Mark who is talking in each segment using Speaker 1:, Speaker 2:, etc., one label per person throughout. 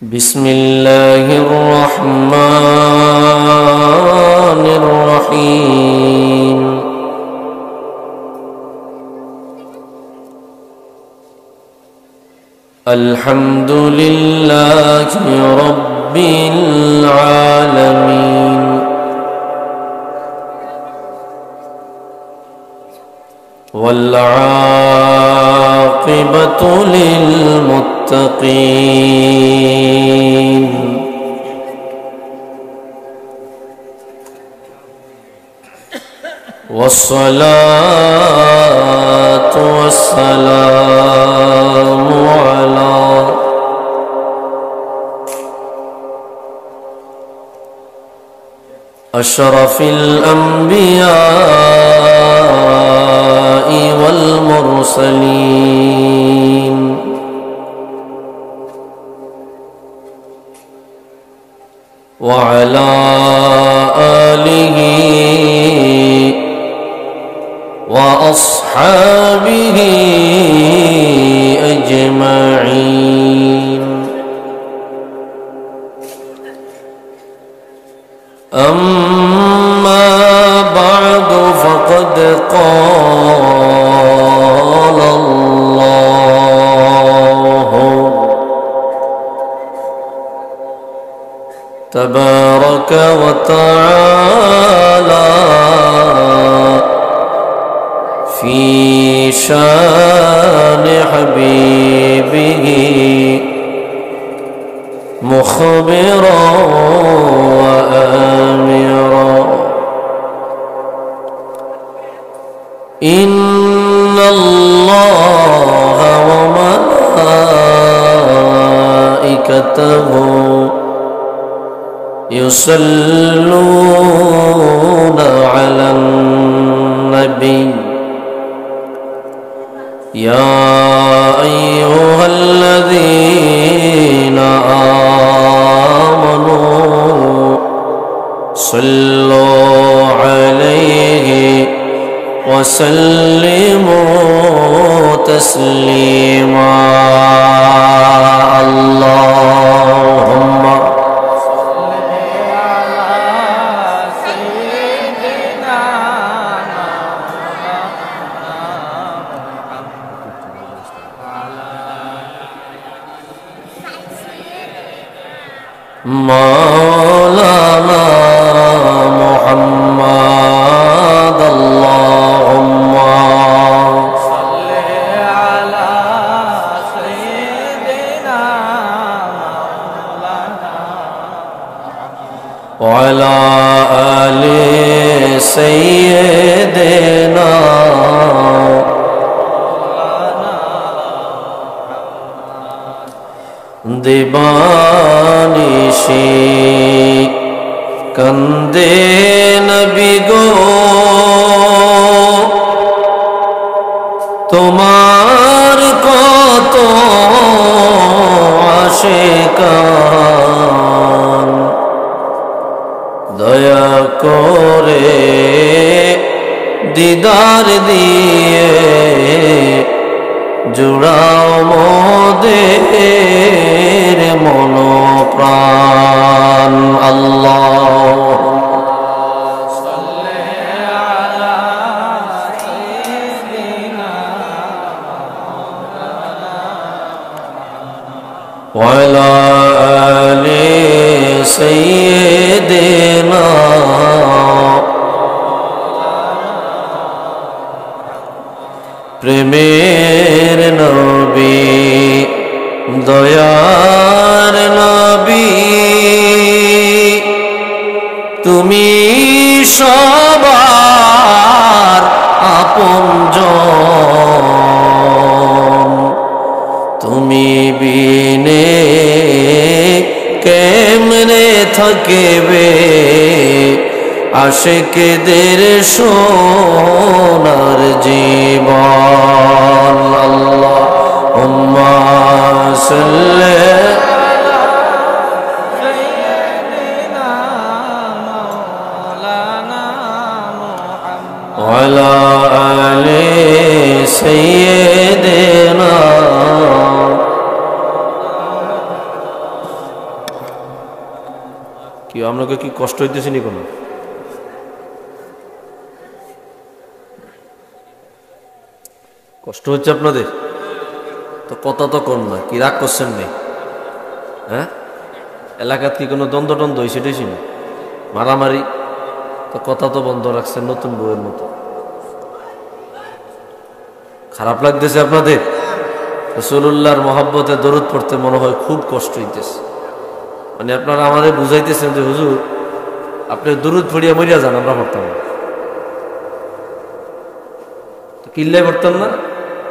Speaker 1: بسم الله الرحمن الرحيم الحمد لله رب العالمين والعاقبة للمتقين والصلاة والسلام على أشرف الأنبياء والمرسلين وعلى آله وأصحابه أجمعين أما بعد فقد قال الله تبارك وتعالى في شان حبيبه مخبرا وآمرا إن الله وملائكته يصلون على النبي يا أيها الذين آمنوا صلوا عليه وسلموا تسليما اللهم مولانا محمد اللهم صل على سيدنا مولانا وعلى آل سيدنا দিবানিশি কান্দে নবী গো তোমার কত আশিকান দয়া করে দিদার দিয়ে জুড়াও মোদের মন প্রাণ আল্লাহ ওয়ালা আলি সাইয়্যিদিনা প্রেমের নবী দয়ার নবী তুমি সবার আপনজন তুমি বিনে কেমনে থাকবে আশিকদের সোনার জীবন আল্লাহুম্মা সাল্লি আলা সাইয়্যিদিনা মাওলানা মুহাম্মদ ওয়া আলা আলি সাইয়্যিদিনা কি আপনাকে কি কষ্ট হইতেছে নি কোনো? কষ্ট হচ্ছে আপনাদের? তো কথা তো কোন না, কি রাগ করছেন নেই? হ্যাঁ, এলাকাত কি কোনো দ্বন্দ্ব টন্দ্ব হয়েছে টেছি না, মারামারি? তো কথা তো বন্ধ রাখছেন নতুন বউয়ের মতো। খারাপ লাগতেছে আপনাদের? রাসূলুল্লাহর মহব্বতে দরুদ পড়তে মনে হয় খুব কষ্ট হইতেছে। মানে আপনারা আমাদের বুঝাইতেছেন যে হুজুর আপনি দরুদ পড়িয়া মরিয়া যান, আমরা পড়তাম না। তো কিল্লাই পড়তাম না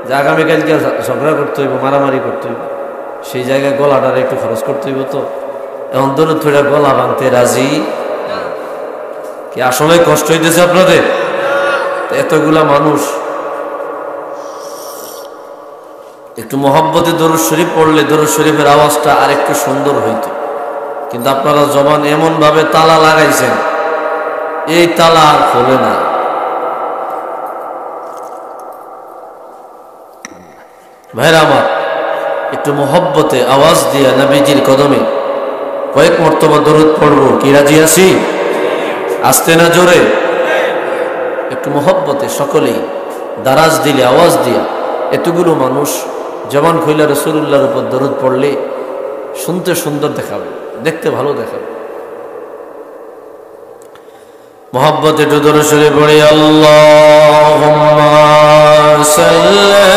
Speaker 1: যে আগামীকালকে ঝগড়া করতে হইব, মারামারি করতে হইব, সেই জায়গায় গলাটার একটু খরচ করতে হইব। তো এখন দরুদ পড়িয়া গলা ভাঙতে রাজি? কি আসলে কষ্ট হইতেছে আপনাদের? এতগুলা মানুষ একটু মহব্বতে দরুদ শরীফ পড়লে দরুদ শরীফের আওয়াজটা আরেকটু সুন্দর হইত, কিন্তু আপনারা জবান এমন ভাবে তালা লাগাইছেন, এই তালা আর খোলে না। ভাইরা আমার, একটু মহব্বতে আওয়াজ দিয়া নবীজির কদমে কয়েক মর্তবা দরুদ পড়বো, কি রাজি আছি? আসতে না জোরে? একটু মহব্বতে সকলেই দারাজ দিলে আওয়াজ দিয়া এতগুলো মানুষ জবান খুইলা রাসূলুল্লাহর উপর দরুদ পড়লে শুনতে সুন্দর দেখাবে, দেখতে ভালো দেখাবে। মহব্বতে একটু দরুদ শরীফ পড়ি। আল্লাহুম্মা সাল্লি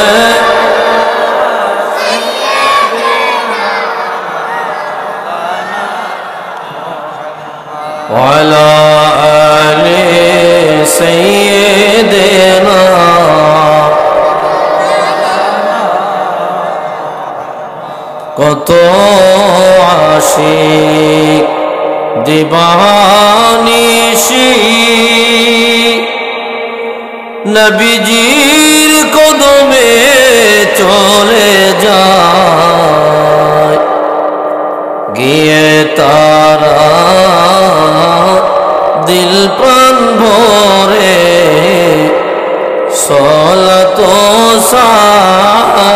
Speaker 1: ওয়ালা আলি সাইয়্যিদিনা কত আশিক দিবানিশি নবীজির কদমে চলে যায়, গিয়ে তারা দিল প্রাণ ভরে সলাত সালাম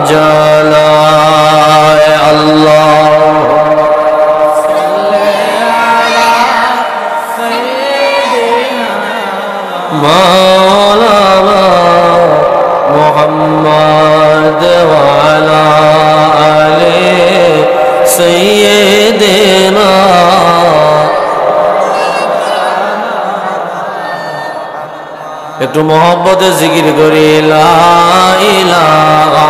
Speaker 1: জানায়। আল্লাহ মাওলানা মুহাম্মদ ওয়া আলা আলি সাইয়্যিদিনা। একটু মহব্বতে জিকির করি লা ইলাহা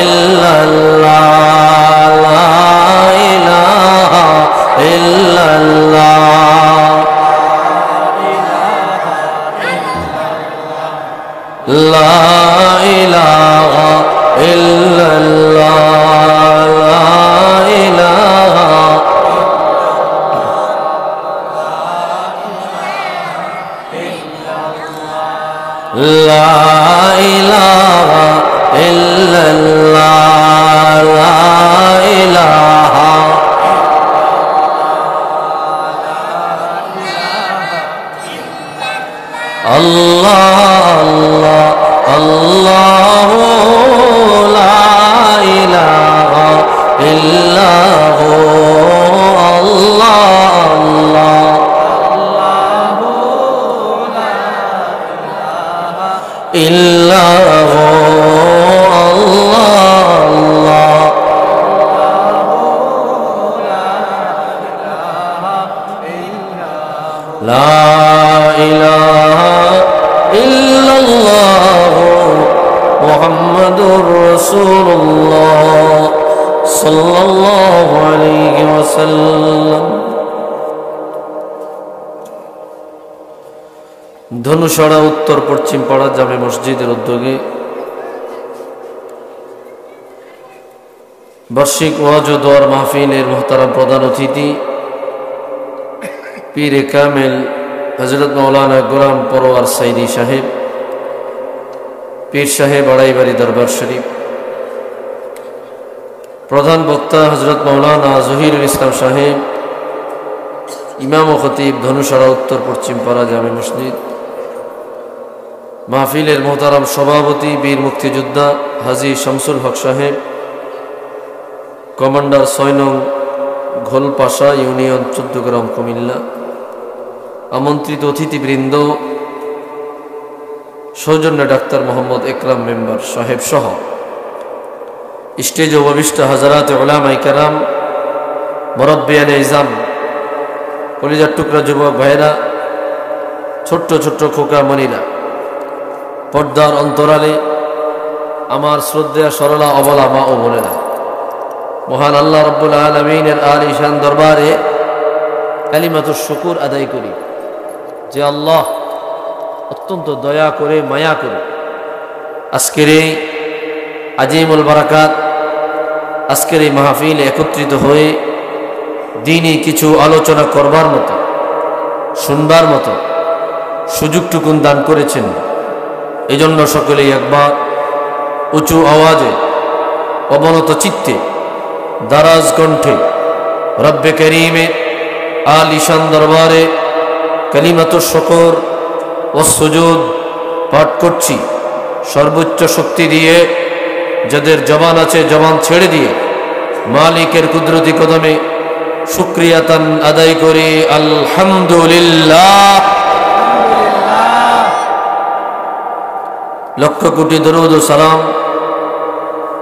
Speaker 1: ইল্লাল্লাহ, লা ইলাহা ইল্লাল্লাহ, লা ইলাহা ইল্লাল্লাহ, লা ইলাহা লা ইলাহা ইল্লাল্লাহ, লা ইলাহা আল্লাহ আল্লাহ লা ইলাহা ইল্লাহু আল্লাহ ইল্লাহু আল্লাহ লা ইলাহা ইল্লাল্লাহ মুহাম্মাদুর রাসূলুল্লাহ সাল্লাল্লাহু আলাইহি ওয়াসাল্লাম। ধনুষড়া উত্তর পশ্চিম পাড়া জামে মসজিদের উদ্যোগে বার্ষিক ওয়াজ ও দোয়ার মাহফিলের মুহতারাম প্রধান অতিথি পীরে কামেল হযরত মাওলানা গোলাম পরওয়ার সাইদি সাহেব, পীর সাহেব আড়াইবাড়ি দরবার শরীফ, প্রধান বক্তা হযরত মাওলানা জহিরুল ইসলাম সাহেব, ইমাম ও খতিব ধনুষড়া উত্তর পশ্চিম পাড়া জামে মসজিদ, মাহফিলের মোহতারাম সভাপতি বীর মুক্তিযোদ্ধা হাজী শামসুল হক সাহেব, কমান্ডার ৬ নং ঘোলপাশা ইউনিয়ন 14 গ্রাম কুমিল্লা, আমন্ত্রিত অতিথিবৃন্দ, সৌজন্য ডাক্তার মোহাম্মদ একরাম মেম্বার সাহেব সহ স্টেজে উপবিষ্ট হাজারাত উলামায়ে কেরাম, মুরব্বিয়ানে ইজাম, কলিজার টুকরা যুবক ভাইরা, ছোট্ট ছোট্ট খোকা মনিরা, পর্দার অন্তরালে আমার শ্রদ্ধেয় সরলা অবলা মা ও বোনেরা, মহান আল্লাহ রাব্বুল আলামিনের আলিশান দরবারে কালিমাতুশ শুকর আদায় করি যে আল্লাহ অত্যন্ত দয়া করে মায়া করে আজকের এই আজিমুল বারাকাত, আজকের এই মাহফিলে একত্রিত হয়ে দ্বীনি কিছু আলোচনা করবার মতো, শুনবার মতো সুযোগটুকুন দান করেছেন। এই জন্য সকলেই একবার উঁচু আওয়াজে অবনত চিত্তে দারাজ কণ্ঠে রব্বে করিমে আলিশান দরবারে কালিমাতুশ শুকর ও সুজুদ পাঠ করছি সর্বোচ্চ শক্তি দিয়ে। যাদের জবান আছে জবান ছেড়ে দিয়ে মালিকের কুদরতি কদমে শুকরিয়াতান আদায় করি আলহামদুলিল্লাহ। লক্ষ কোটি দরুদ ও সালাম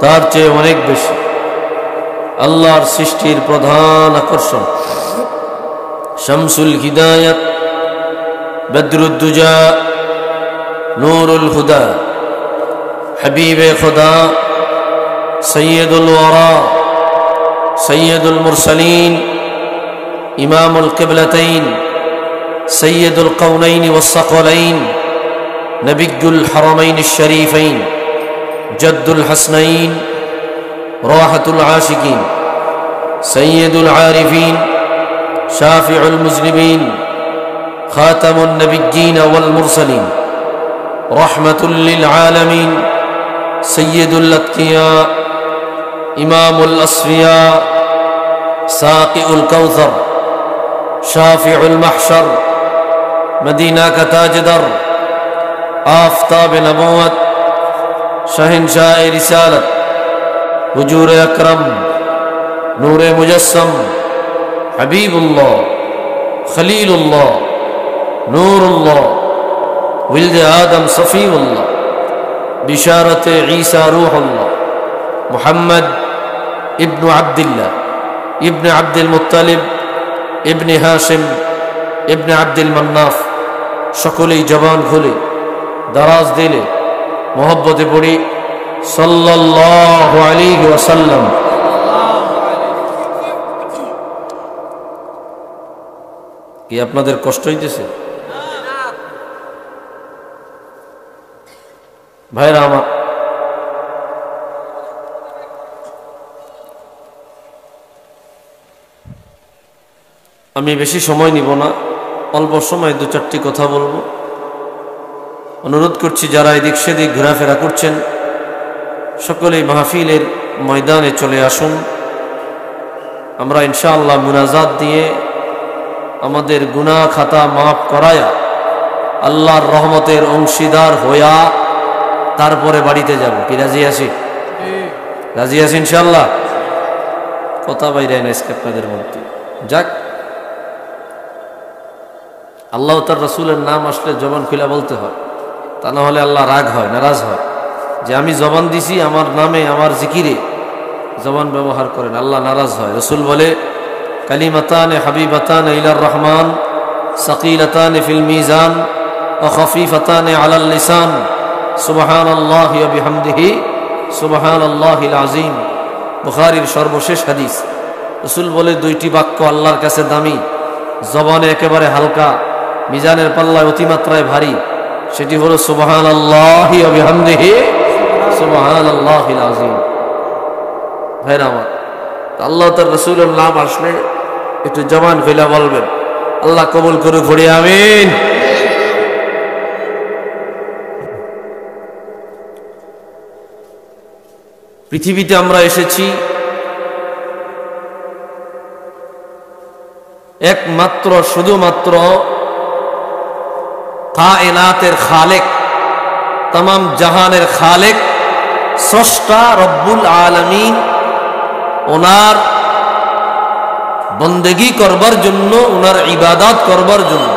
Speaker 1: তার চেয়ে অনেক বেশি আল্লাহর সৃষ্টির প্রধান আকর্ষণ, শামসুল হিদায়াত, বদরুদ্দুজা, নূরুল হুদা, হাবিবে খুদা, সৈয়দুল ওয়ারা, সৈয়দুল মুরসালিন, ইমামুল কিবলাতাইন, সৈয়দুল কওনাইন ওয়াস সাকলাইন, নবিয়ুল হারামাইন শরীফাইন, জদ্দুল হাসনাইন, রাহাতুল আশিকিন, সৈয়দুল আরিফিন, শাফিউল মুজনিবিন, খাতামুন নবিয়্যিন ওয়াল মুরসালিন, রাহমাতুল লিল আলামিন, সৈয়দুল আতকিয়া, ইমামুল আসফিয়া, সাকিউল কাউসার, শাফিউল মাহশর, মদিনা কা তাজদার, আফতাব নবুয়ত, শহনশাহ রিসালত, হুজুর আকরম, নূরে মুজস্সম, হাবিবুল্লাহ, খলিলুল্লাহ, নূরুল্লাহ, উলদে আদম সফিউল্লাহ, বিশারতে ঈসা রূহুল্লাহ, মুহাম্মদ ইবনু আব্দুল্লাহ ইবনে আব্দুল মুত্তালিব ইবনে হাশিম ইবনে আব্দুল মান্নাফ। সকলেই জবান খুলে দারাজ দিলে মোহব্বতে পড়ি সাল্লাল্লাহু আলাইহি ওয়াসাল্লাম। কি আপনাদের কষ্ট হইতেছে ভাইরা আমার? আমি বেশি সময় নিব না, অল্প সময় দু চারটি কথা বলবো। অনুরোধ করছি যারা এদিক সেদিক ঘোরাফেরা করছেন সকলেই মাহফিলের ময়দানে চলে আসুন। আমরা ইনশাআল্লাহ মুনাজাত দিয়ে আমাদের গুনাহ খাতা মাফ করায়া আল্লাহর রহমতের অংশীদার হইয়া তারপরে বাড়িতে যাব। কি রাজি আছি? রাজি আছি ইনশাআল্লাহ? কথা বাইরে না আপনাদের মধ্যে। যাক, আল্লাহ তার রাসূলের নাম আসলে জবান খুলে বলতে হয়, তা না হলে আল্লাহ রাগ হয়, নারাজ হয় যে আমি জবান দিছি আমার নামে আমার জিকিরে জবান ব্যবহার করেন, আল্লাহ নারাজ হয়। রাসূল বলে কালিমাতান হাবিবাতান ইলার রহমান সাকিলাতান ফিল মিজান ওয়া খাফিফাতান আলাল লিসান সুবহানাল্লাহি ওয়া বিহামদিহি সুবহানাল্লাহিল আযীম। বুখারীর সর্বশেষ হাদিস। রাসূল বলে দুইটি বাক্য আল্লাহর কাছে দামি, জবানে একেবারে হালকা, মিজানের পাল্লায় অতিমাত্রায় ভারী, সেটি হলো সুবহানাল্লাহি ওয়া বিহামদিহি সুবহানাল্লাহিল আযীম। ভাইরা আমার, আল্লাহ তার রাসূলের নাম আসলে একটু জবান খুলে বলবেন, আল্লাহ কবুল করুক, পড়ি আমিন। পৃথিবীতে আমরা এসেছি একমাত্র শুধুমাত্র কায়নাতের খালেক, तमाम জাহানের খালেক, স্রষ্টা রব্বুল আলামিন ওনার বন্দেগী করবার জন্য, ওনার ইবাদত করবার জন্য,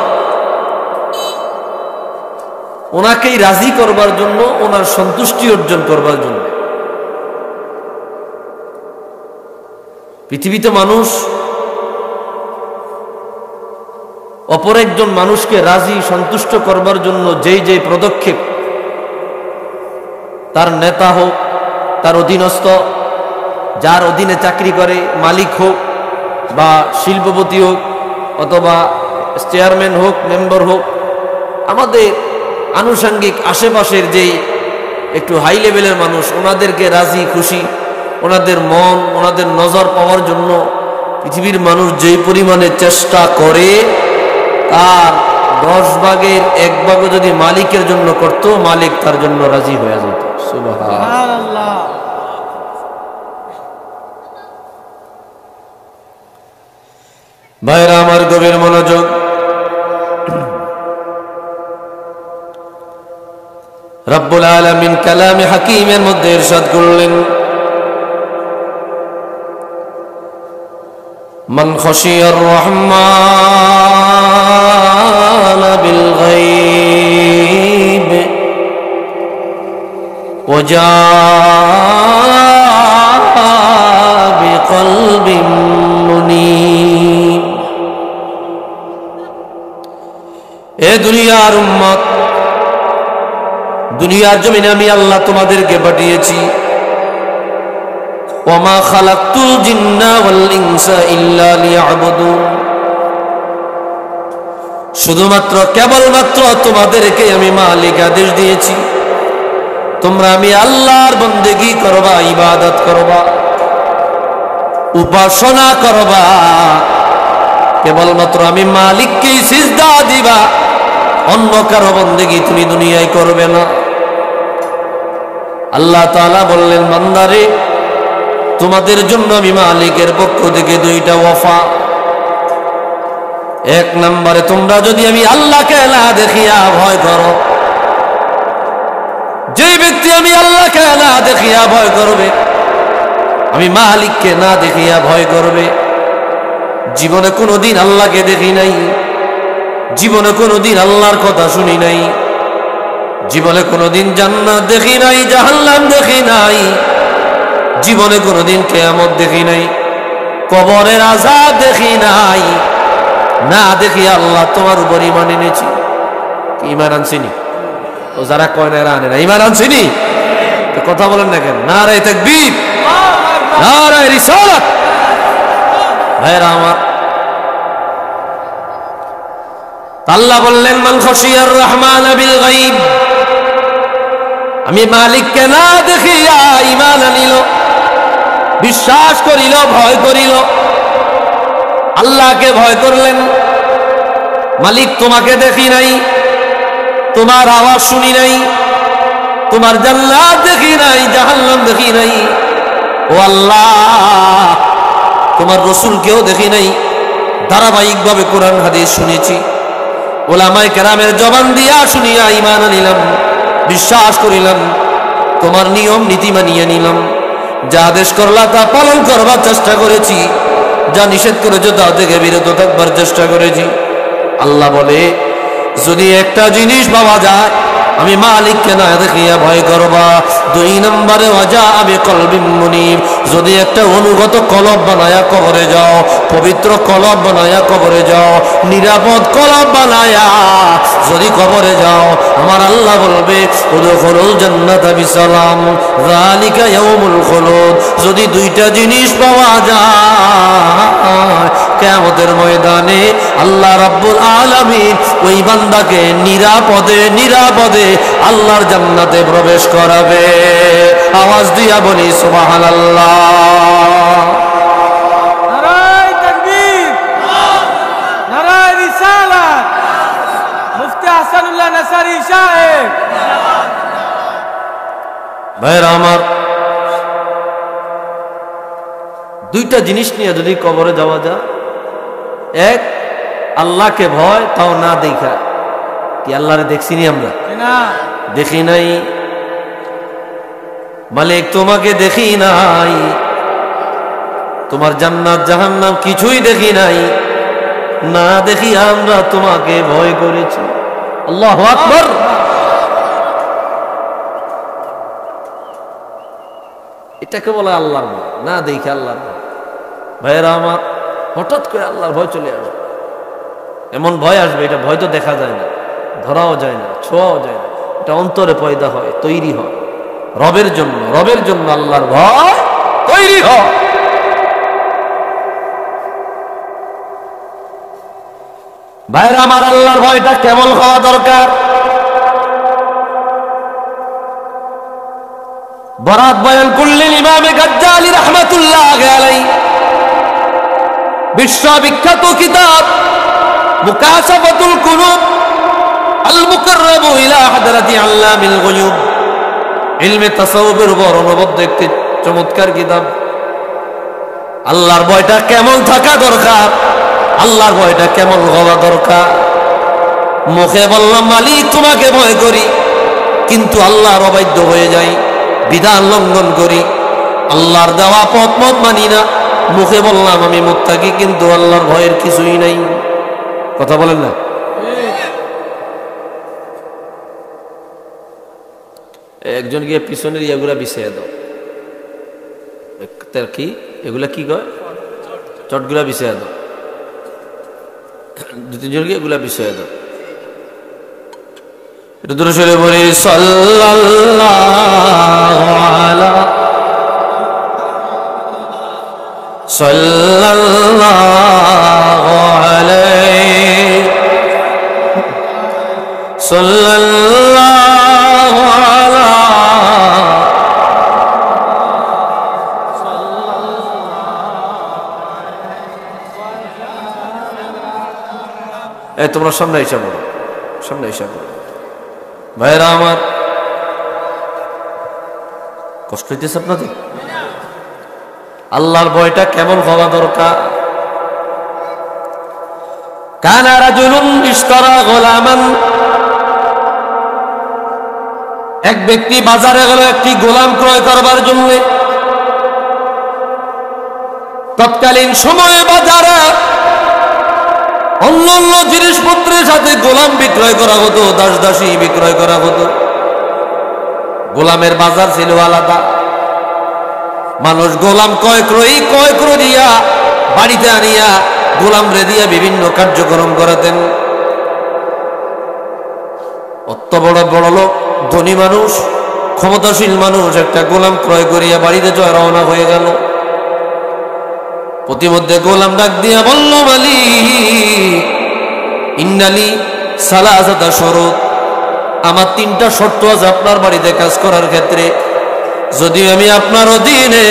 Speaker 1: ওনাকেই রাজি করবার জন্য, ওনার সন্তুষ্টি অর্জন করবার জন্য। পৃথিবীতে মানুষ অপর একজন মানুষকে রাজি সন্তুষ্ট করবার জন্য যেই যেই পদক্ষেপ, তার নেতা হোক, তার অধীনস্থ, যার অধীনে চাকরি করে, মালিক হোক বা শিল্পপতি হোক অথবা চেয়ারম্যান হোক, মেম্বার হোক, আমাদের আনুষঙ্গিক আশেপাশের যেই একটু হাই লেভেলের মানুষ, ওনাদেরকে রাজি খুশি, ওনাদের মন, ওনাদের নজর পাওয়ার জন্য পৃথিবীর মানুষ যেই পরিমাণে চেষ্টা করে, তার 10 ভাগের 1 ভাগও যদি মালিকের জন্য করত, মালিক তার জন্য রাজি হয়ে যেত। সুবহানাল্লাহ। ভাইরা আমার, গভীর মনোযোগ। রব্বুল আলামিন কালামে হাকিমের মধ্যে ইরশাদ করলেন, মান খাশিয়ার রহমান বিল গায়ব ওয়া জাআ বিকলবিন মুনীব। এ দুনিয়ার উম্মত, দুনিয়ার জমিনে আমি আল্লাহ তোমাদেরকে পাঠিয়েছি। ওয়ামা খালাকতুল জিন্না ওয়াল ইনসা ইল্লা লিয়াবুদুন। শুধুমাত্র কেবলমাত্র তোমাদেরকে আমি মালিক আদেশ দিয়েছি, তোমরা আমি আল্লাহর বন্দেগী করবা, ইবাদত করবা, উপাসনা করবা, কেবলমাত্র আমি মালিককেই সিজদা দিবা, অন্য কারো বন্দেগী তুমি দুনিয়ায় করবে না। আল্লাহ তাআলা বললেন, বান্দারে, তোমাদের জন্য আমি মালিকের পক্ষ থেকে 2টা ওয়াফা। 1 নম্বরে, তোমরা যদি আমি আল্লাহকে না দেখিয়া ভয় করো, যে ব্যক্তি আমি আল্লাহকে না দেখিয়া ভয় করবে, আমি মালিককে না দেখিয়া ভয় করবে, জীবনে কোনোদিন আল্লাহকে দেখি নাই, জীবনে কোনোদিন আল্লাহর কথা শুনি নাই, জীবনে কোনোদিন জান্নাত দেখি নাই, জাহান্নাম দেখি নাই, জীবনে কোনোদিন কিয়ামত দেখি নাই, কবরের আযাব দেখি নাই, না দেখি আল্লাহ তোমার উপর ঈমান এনেছি। কি ঈমান আনছিনি? ও যারা কয় না, এরা আনে না। ঈমান আনছিনি? তো কথা বলেন না কেন? নারে তাকবীর, নারে রিসালাত। ভাইরা আমার, আল্লাহ বললেন, মান খাশিয়ার রহমান বিল গায়ব। আমি মালিককে না দেখিয়া ঈমান আনিল, বিশ্বাস করিল, ভয় করিল, আল্লাহকে ভয় করলেন। মালিক, তোমাকে দেখি নাই, তোমার আওয়াজ শুনি নাই, তোমার জান্নাত দেখি নাই, জাহান্নাম দেখি নাই, ও আল্লাহ তোমার রাসূলকেও দেখি নাই। ধারাবাহিকভাবে কোরআন হাদিস শুনেছি, উলামায়ে কেরামের জবান দিয়া শুনিয়া ঈমান আনিলাম, বিশ্বাস করিলাম, তোমার নিয়ম নীতি মানিয়ে নিলাম, যা আদেশ করলা তা পালন করবার চেষ্টা করেছি, যা নিষেধ করেছো তা থেকে বিরত থাকবার চেষ্টা করেছি। আল্লাহ বলে, যদি একটা জিনিস পাওয়া যায়, আমি মালিককে না দেখিয়া ভয় করবা। 2 নম্বরে, ওয়াজা আবি কলবিন মুনিব। যদি একটা অনুগত কলব বানায়া কবরে যাও, পবিত্র কলব বানায়া কবরে যাও, নিরাপদ কলব বানায়া যদি কবরে যাও, আমার আল্লাহ বলবে, উদখুলুল জান্নাতা বিসালাম, যালিকা ইয়াউমুল খুলুদ। যদি 2টা জিনিস পাওয়া যায়, কিয়ামতের ময়দানে আল্লাহ রাব্বুল আলামিন ওই বান্দাকে নিরাপদে নিরাপদে আল্লাহর জান্নাতে প্রবেশ করাবে। আওয়াজ দিয়া বলি সুবহানাল্লাহ।
Speaker 2: নারায়ে তাকবীর, নারায়ে রিসালাত। মুফতি হাসানুল্লাহ নাসারি সাহেব।
Speaker 1: ভাইরা আমার, 2টা জিনিস নিয়ে যদি কবরে যাওয়া যায়, 1, আল্লাহকে ভয়, তাও না দেখা। কি আল্লাহরে দেখছিনি আমরা?
Speaker 2: না,
Speaker 1: দেখি নাই। মালিক, তোমাকে দেখি নাই, তোমার জান্নাত জাহান্নাম কিছুই দেখি নাই, না দেখি আমরা তোমাকে ভয় করেছি। আল্লাহু আকবার। এটাকে বলে আল্লাহর ভয়, না দেখে আল্লাহর ভয়। ভাইয়েরা আমার, হঠাৎ করে আল্লাহর ভয় চলে আসবে, এমন ভয় আসবে, এটা ভয় তো দেখা যায় না, ধরাও যায় না, ছোঁয়াও যায় না, এটা অন্তরে পয়দা হয়, তৈরি হয়। রবের জন্য, রবের জন্য আল্লাহর ভয় তৈরি হয়। ভাইয়েরা আমার, আল্লাহর ভয়টা কেমন হওয়া দরকার? বরাত বয়ান করলেন ইমামে গাজ্জালি রাহমাতুল্লাহ আলাইহি, বিশ্ববিখ্যাত কিতাব মুকাশাফাতুল কুলুব আল মুকাররাবু ইলা হাদরাতি আল্লামিল গুয়ুব, ইলমে তাসাউফের উপর অনবদ্য একটি চমৎকার কিতাব। আল্লাহর ভয়টা কেমন থাকা দরকার, আল্লাহর ভয়টা কেমন হওয়া দরকার? মুখে বললাম মালিক তোমাকে ভয় করি, কিন্তু আল্লাহর অবাধ্য হয়ে যাই, বিধান লঙ্ঘন করি, আল্লাহর দেওয়া পথ মত মানি না। মুখে বললাম আমি মুত্তাকি, কিন্তু আল্লাহর ভয়ের কিছুই নাই। কথা বলেন না? একজন গিয়ে পিছনের ইয়েগুলা বিছিয়ে দাও, কি এগুলা কি কয়, চটগুলা বিছিয়ে দাও, দু তিনজন গিয়ে এগুলা বিছিয়ে দাও। এটা দূরে সরে বলি সাল্লাল্লাহু আলাইহি সাল্লাল্লাহু আলা। তোমরা সামনে এসে বলো, সামনে এসে বলো। ভাইরা আমার, কষ্ট হইতেছে আপনাদের? আল্লাহর ভয়টা কেমন হওয়া দরকার? কানা রাজুলুন ইশতারা গোলামান, এক ব্যক্তি বাজারে গেল একটি গোলাম ক্রয় করবার জন্য। তৎকালীন সময়ে বাজারে অন্য অন্য জিনিসপত্রের সাথে গোলাম বিক্রয় করা হতো, দাস দাসী বিক্রয় করা হতো। গোলামের বাজার ছিল আলাদা। মানুষ গোলাম ক্রয় করিয়া বাড়িতে আনিয়া গোলাম রে দিয়া বিভিন্ন কার্যক্রম করাতেন। অত বড় বড় লোক, ধনী মানুষ, ক্ষমতাশীল মানুষ একটা গোলাম ক্রয় করিয়া বাড়িতে রওনা হয়ে গেল। প্রতিমধ্যে গোলাম ডাক দিয়া বলল, মালিক ইন্নালি সালাসাতা শরুত, আমার 3টা শর্ত আছে আপনার বাড়িতে কাজ করার ক্ষেত্রে। যদি আমি আপনার অধীনে,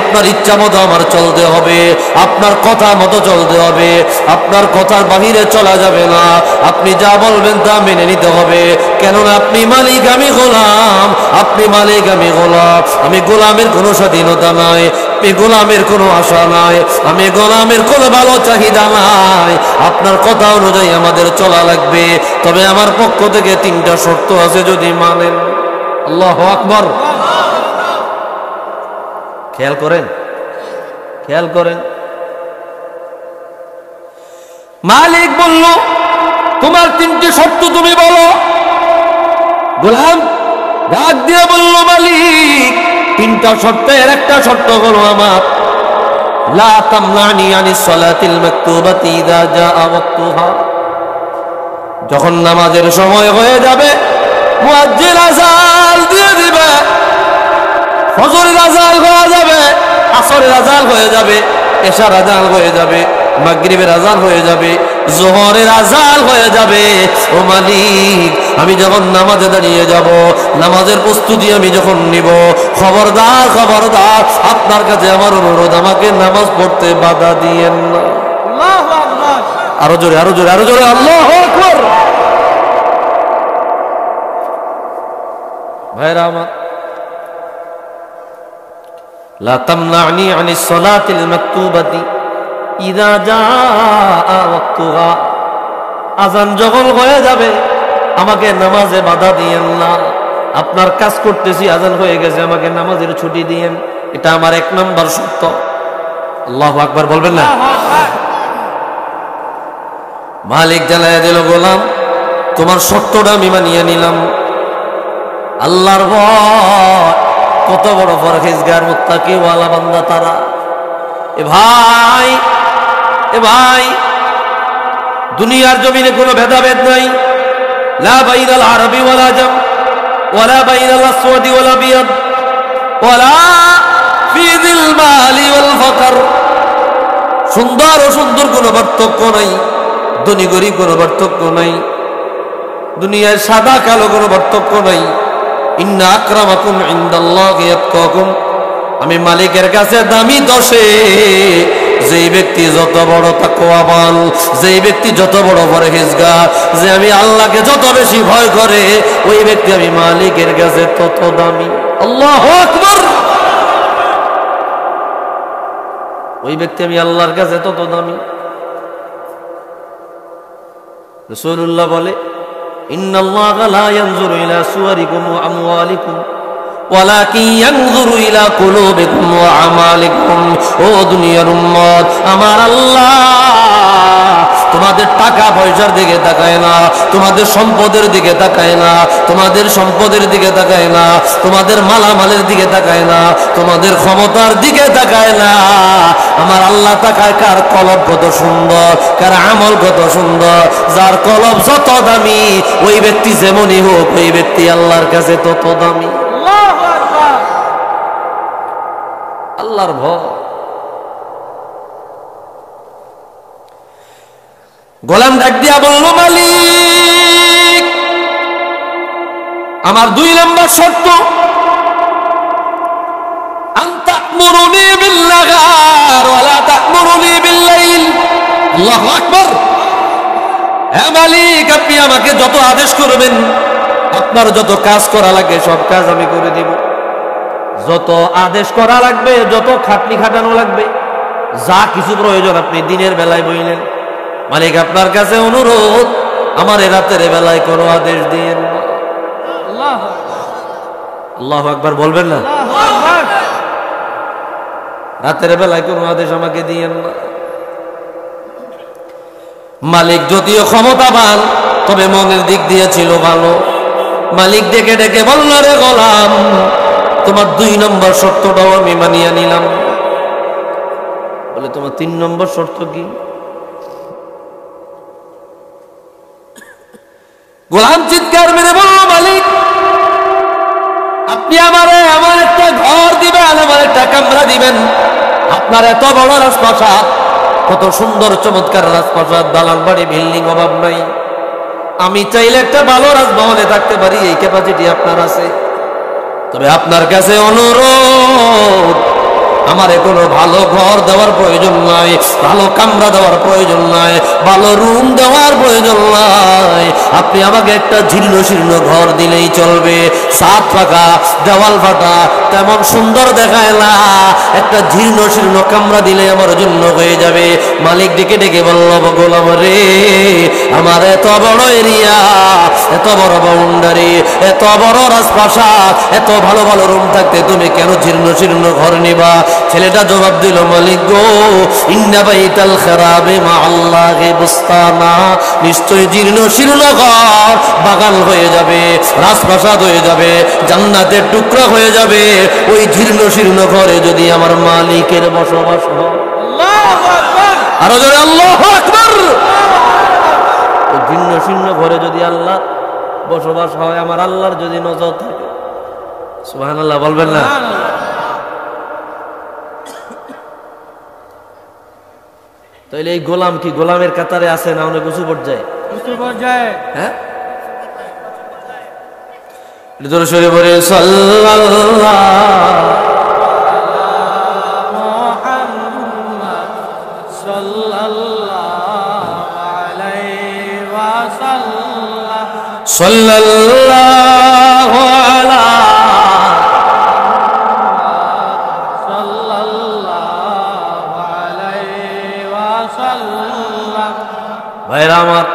Speaker 1: আপনার ইচ্ছা মতো আমার চলতে হবে, আপনার কথা মতো চলতে হবে, আপনার কথার বাহিরে চলা যাবে না, আপনি যা বলবেন তা মেনে নিতে হবে। কেননা আপনি মালিক, আমি গোলাম, আপনি মালিক, আমি গোলাম। আমি গোলামের কোনো স্বাধীনতা নাই, আমি গোলামের কোনো আশা নাই, আমি গোলামের কোনো ভালো চাহিদা নাই। আপনার কথা অনুযায়ী আমাদের চলা লাগবে। তবে আমার পক্ষ থেকে 3টা শর্ত আছে, যদি মানেন। আল্লাহু আকবার। খেয়াল করেন, খেয়াল করেন। মালিক বলল, তোমার 3টি শর্ত তুমি বলো। গোলাম ডাক দিয়ে বলল, মালিক 3টা শর্তের একটা শর্ত হলো আমার, লা তামনানি আনিস সালাতিল মাকতুবাতি ইযা জাআ ওয়াক্তুহা, যখন নামাজের সময় হয়ে যাবে মুয়াজ্জিন আযান দিয়ে দিবে, ফজরের আযান হয়ে যাবে, আসরের আযান হয়ে যাবে, এশার আযান হয়ে যাবে, মাগরিবের আযান হয়ে যাবে, যোহরের আযান হয়ে যাবে। ও মালিক, আমি যখন নামাজে দাঁড়িয়ে যাব, নামাজের প্রস্তুতি আমি যখন নিব, খবরদার খবরদার, আপনার কাছে আমার অনুরোধ, আমাকে নামাজ পড়তে বাধা দিয়েন না। আল্লাহু আকবার। আরো জোরে, আরো জোরে, আরো জোরে, আল্লাহু আকবার। ভাইরা আমার, লা তামনানি আনিস সালাতিল মাকতুবাতি ইযা জাআ ওয়াক্তুহা, আযান যখন হয়ে যাবে আমাকে নামাজে বাধা দিয়েন না। আপনার কাজ করতেছি, আযান হয়ে গেছে, আমাকে নামাজের ছুটি দিয়েন। এটা আমার 1 নম্বর শর্ত। আল্লাহু আকবার বলবেন না? মালিক জানাইয়া দিল, গোলাম তোমার শর্তটা আমি মানিয়ে নিলাম। আল্লাহর ভয়, কত বড় পরহেজগার মুত্তাকি ওয়ালা বান্দা তারা। এ ভাই দুনিয়ার জমিনে কোনো ভেদাভেদ নাই। লা বাইনাল আরবি ওয়ালা আজম ওয়ালা বাইনাল আসওয়াদি ওয়ালা বিয়াদ ওয়ালা ফি যিল মালি ওয়াল ফাকর। সুন্দর ও সুন্দর কোনো পার্থক্য নাই, ধনী গরিব কোনো পার্থক্য নাই, দুনিয়ায় সাদা কালো কোনো পার্থক্য নাই। ইন্না আকরামাকুম ইনদাল্লাহি আতকাকুম, আমি মালিকের কাছে দামি দশে যেই ব্যক্তি যত বড় তাকওয়াবান, যেই ব্যক্তি যত বড় পরহেজগার, যে আমি আল্লাহকে যত বেশি ভয় করে, ওই ব্যক্তি আমি মালিকের কাছে তত দামি। আল্লাহু আকবার। ওই ব্যক্তি আমি আল্লাহর কাছে তত দামি। রাসূলুল্লাহ বলে, ইন্নাল্লাহা লা ইয়ানজুরু ইলা সুওয়ারিকুম ওয়া আমওয়ালিকুম ওয়ালাকিন ইয়ানজুরু ইলা কুলুবিকুম ওয়া আমালিকুম। ও দুনিয়ার উম্মত, আমার আল্লাহ তোমাদের টাকা পয়সার দিকে তাকায় না, তোমাদের সম্পদের দিকে তাকায় না, তোমাদের সম্পদের দিকে তাকায় না, তোমাদের মালামালের দিকে তাকায় না, তোমাদের ক্ষমতার দিকে তাকায় না। আমার আল্লাহ তাকায় কার কলব কত সুন্দর, কার আমল কত সুন্দর। যার কলব যত দামি, ওই ব্যক্তি যেমনই হোক, ওই ব্যক্তি আল্লাহর কাছে তত দামি। আল্লাহর ভয়। গোলাম ডাক দিয়া বলল, মালিক আমার 2 নম্বর শর্ত, আনতা তা'মুরুনি বিল-নাহার ওয়া লা তা'মুরুনি বিল-লাইল। আল্লাহু আকবার। হে মালিক, আপনি আমাকে যত আদেশ করবেন, আপনার যত কাজ করা লাগে সব কাজ আমি করে দিব। যত আদেশ করা লাগবে, যত খাটনি খাটানো লাগবে, যা কিছু প্রয়োজন আপনি দিনের বেলায় বইলেন। মালিক আপনার কাছে অনুরোধ, আমার রাতের বেলায় কোনো আদেশ দিয়েন না। আল্লাহু আকবার বলবেন না? রাতের বেলায় কোনো আদেশ আমাকে দিয়েন না। মালিক যদিও ক্ষমতাবান, তবে মনের দিক দিয়ে ছিল ভালো। মালিক ডেকে ডেকে বলল, রে গোলাম, তোমার 2 নম্বর শর্তটাও আমি মানিয়ে নিলাম। বলে, তোমার 3 নম্বর শর্ত কি? গোলাম চিৎকার মেরে বলল, মালিক আপনি আমার একটা ঘর দিবেন, আমার একটা কামরা দিবেন। আপনার এত বড় রাজপ্রাসাদ, কত সুন্দর চমৎকার রাজপ্রাসাদ, দালান বাড়ি, বিল্ডিং অভাব নাই। আমি চাইলে একটা ভালো রাজভবনে থাকতে পারি, এই ক্যাপাসিটি আপনার আছে। তবে আপনার কাছে অনুরোধ, আমারে কোনো ভালো ঘর দেওয়ার প্রয়োজন নাই, ভালো কামরা দেওয়ার প্রয়োজন নাই, ভালো রুম দেওয়ার প্রয়োজন নাই। আপনি আমাকে একটা জীর্ণ শীর্ণ ঘর দিলেই চলবে। ছাদ ফাঁকা, দেওয়াল ফাটা, তেমন সুন্দর দেখায় না। একটা জীর্ণ শীর্ণ কামরা দিলে আমার জন্য হয়ে যাবে। মালিক ডেকে ডেকে বলল, গোলাম রে, আমার এত বড় এরিয়া, এত বড় বাউন্ডারি, এত বড় রাজপ্রাসাদ, এত ভালো ভালো রুম থাকতে তুমি কেন জীর্ণ শীর্ণ ঘর নিবা? ছেলেটা জবাব দিল, মালিক গো, ইন্না বাইতাল খারাবে মা আল্লাহি বুস্তানা, নিশ্চয় জীর্ণ শীর্ণ ঘর বাগান হয়ে যাবে, রাজপ্রাসাদ হয়ে যাবে, জান্নাতের টুকরা হয়ে যাবে। ওই জীর্ণ শীর্ণ ঘরে যদি আমার মালিকের বসবাস হয়। আল্লাহু আকবার। আরো জোরে আল্লাহু আকবার। ওই জীর্ণ শীর্ণ ঘরে যদি আল্লাহ বসবাস হয়, আমার আল্লাহর যদি নজর থাকে, সুবহানাল্লাহ বলবেন না? তাইলে এই গোলাম কি গোলামের কাতারে আছে না অনেক উঁচু পর্যায়ে? উঁচু পর্যায়ে। হ্যাঁ, জোরে সোরে বলে সাল্লাল্লাহু মুহাম্মদ সাল্লাল্লাহু আলাইহি ওয়াসাল্লাম, সাল্লাল্লাহু আলা ভাইরা আমার।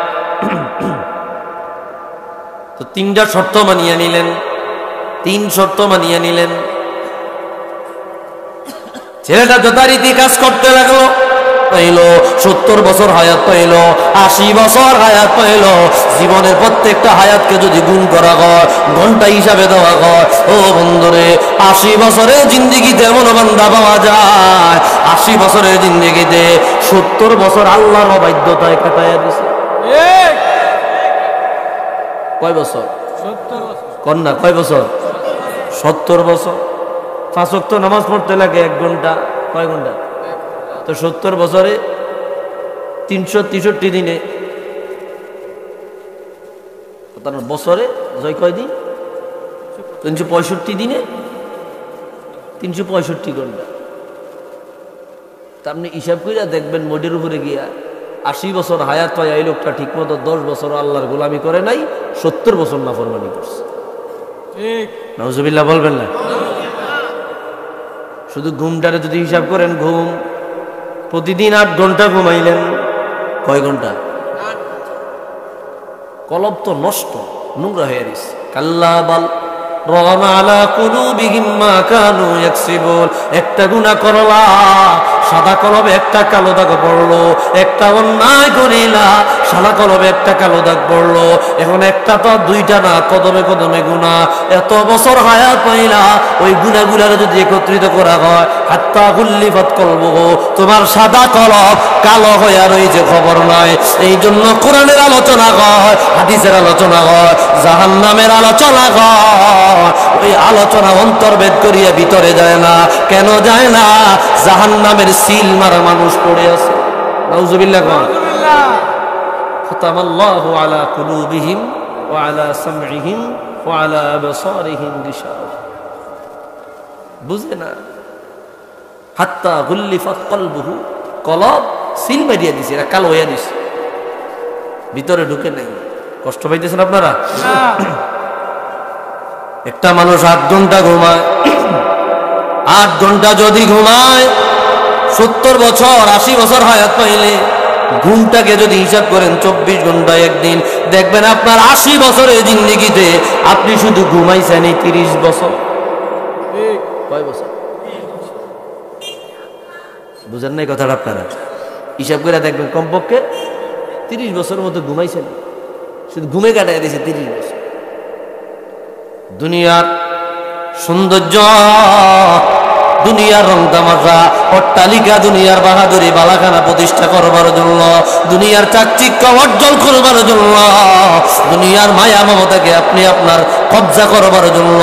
Speaker 1: তো 3টা শর্ত মানিয়ে নিলেন, 3 শর্ত মানিয়ে নিলেন। ছেলেটা যথারীতি কাজ করতে লাগলো, পাইল 70 বছর হায়াত পাইল, 80 বছর হায়াত পাইল। জীবনের প্রত্যেকটা হায়াতকে যদি গুণ করা হয়, ঘন্টা হিসাবে দেওয়া হয়, ও বন্ধুরে 80 বছরের জিন্দেগিতে এমন বান্দা পাওয়া যায়, 80 বছরের জিন্দেগিতে 70 বছর আল্লাহর অবাধ্যতায় কাটাইয়া দিছে। কয় বছর?
Speaker 2: 70 বছর।
Speaker 1: কন্যা কয় বছর? 70 বছর। 5 ওয়াক্ত নামাজ পড়তে লাগে 1 ঘন্টা, কয় ঘন্টা? তো 70 বছরে 363 দিনে, বছরে জয় কয় দিন? 365 দিনে 365 ঘন্টা। তা আপনি হিসাব করে দেখবেন মোডের উপরে গিয়া 80 বছর হায়াত পায় এই লোকটা ঠিক মতো 10 বছর আল্লাহর গোলামি করে নাই, 70 বছর নাফরমানি করছে।
Speaker 2: ঠিক।
Speaker 1: নাউজুবিল্লাহ বলবেন না? শুধু ঘুমটারে যদি হিসাব করেন, ঘুম প্রতিদিন 8 ঘন্টা ঘুমাইলেন, কয় ঘন্টা? কলব তো নষ্ট, নোংরা হয়ে গেছে। কাল্লা বাল রানা আলা কুলুবিহিম মা কানু ইয়াকসিবুন। একটা গুনাহ করলা, সাদা কলবে একটা কালো দাগ পড়লো, একটা অন্যায় করিলা, সাদা কলবে একটা কালো দাগ পড়লো। এখন একটা তো দুইটা না, কদমে কদমে গুনাহ। এত বছর হায়াত পাইলা, ওই গুনাহগুলোর যদি একত্রিত করা হয়, হাত্তা হুল্লিফাত কলবুহু, তোমার সাদা কলব কালো হয়ে রয়েছে খবর নাই। এই জন্য কোরআনের আলোচনা হয়, হাদিসের আলোচনা হয়, জাহান্নামের আলোচনা হয়। ওই আলোচনা অন্তর্ভেদ করিয়া ভিতরে যায় না। কেন যায় না? জাহান্নামের সিল মারা মানুষ পড়ে আছে। নাউজুবিল্লাহ। খাতামাল্লাহু আলা কুলুবিহিম ওয়া আলা সামইহিম ওয়া আলা আবসারিহিম গিশাওয়া। বুঝে না? হাত্তা গুল্লিফাত কলবুহু, কলব সিল মারিয়া দিছে, এটা কালো হইয়া দিছে, ভিতরে ঢুকে নাই। কষ্ট পাইতেছেন আপনারা? একটা মানুষ 8 ঘন্টা ঘুমায়, 8 ঘন্টা যদি ঘুমায়, 70 বছর 80 বছর হায়াত পাইলে, ঘুমটাকে যদি হিসাব করেন 24 ঘন্টা একদিন, দেখবেন আপনার 80 বছরের জিন্দেগিতে আপনি শুধু ঘুমাইছেন 30 বছর। কয় বছর? বুঝেন নাই কথাটা আপনারা? হিসাব করে দেখবেন কমপক্ষে 30 বছরের মতো ঘুমাইছেন, শুধু ঘুমে কাটাই দিয়েছে 30 বছর। দুনিয়ার সৌন্দর্য, দুনিয়ার রং তামাশা, অট্টালিকা, দুনিয়ার বাহাদুরি বালাখানা প্রতিষ্ঠা করবার জন্য, দুনিয়ার চাকচিক্য অর্জন করবার জন্য, দুনিয়ার মায়া মমতাকে আপনি আপনার কবজা করবার জন্য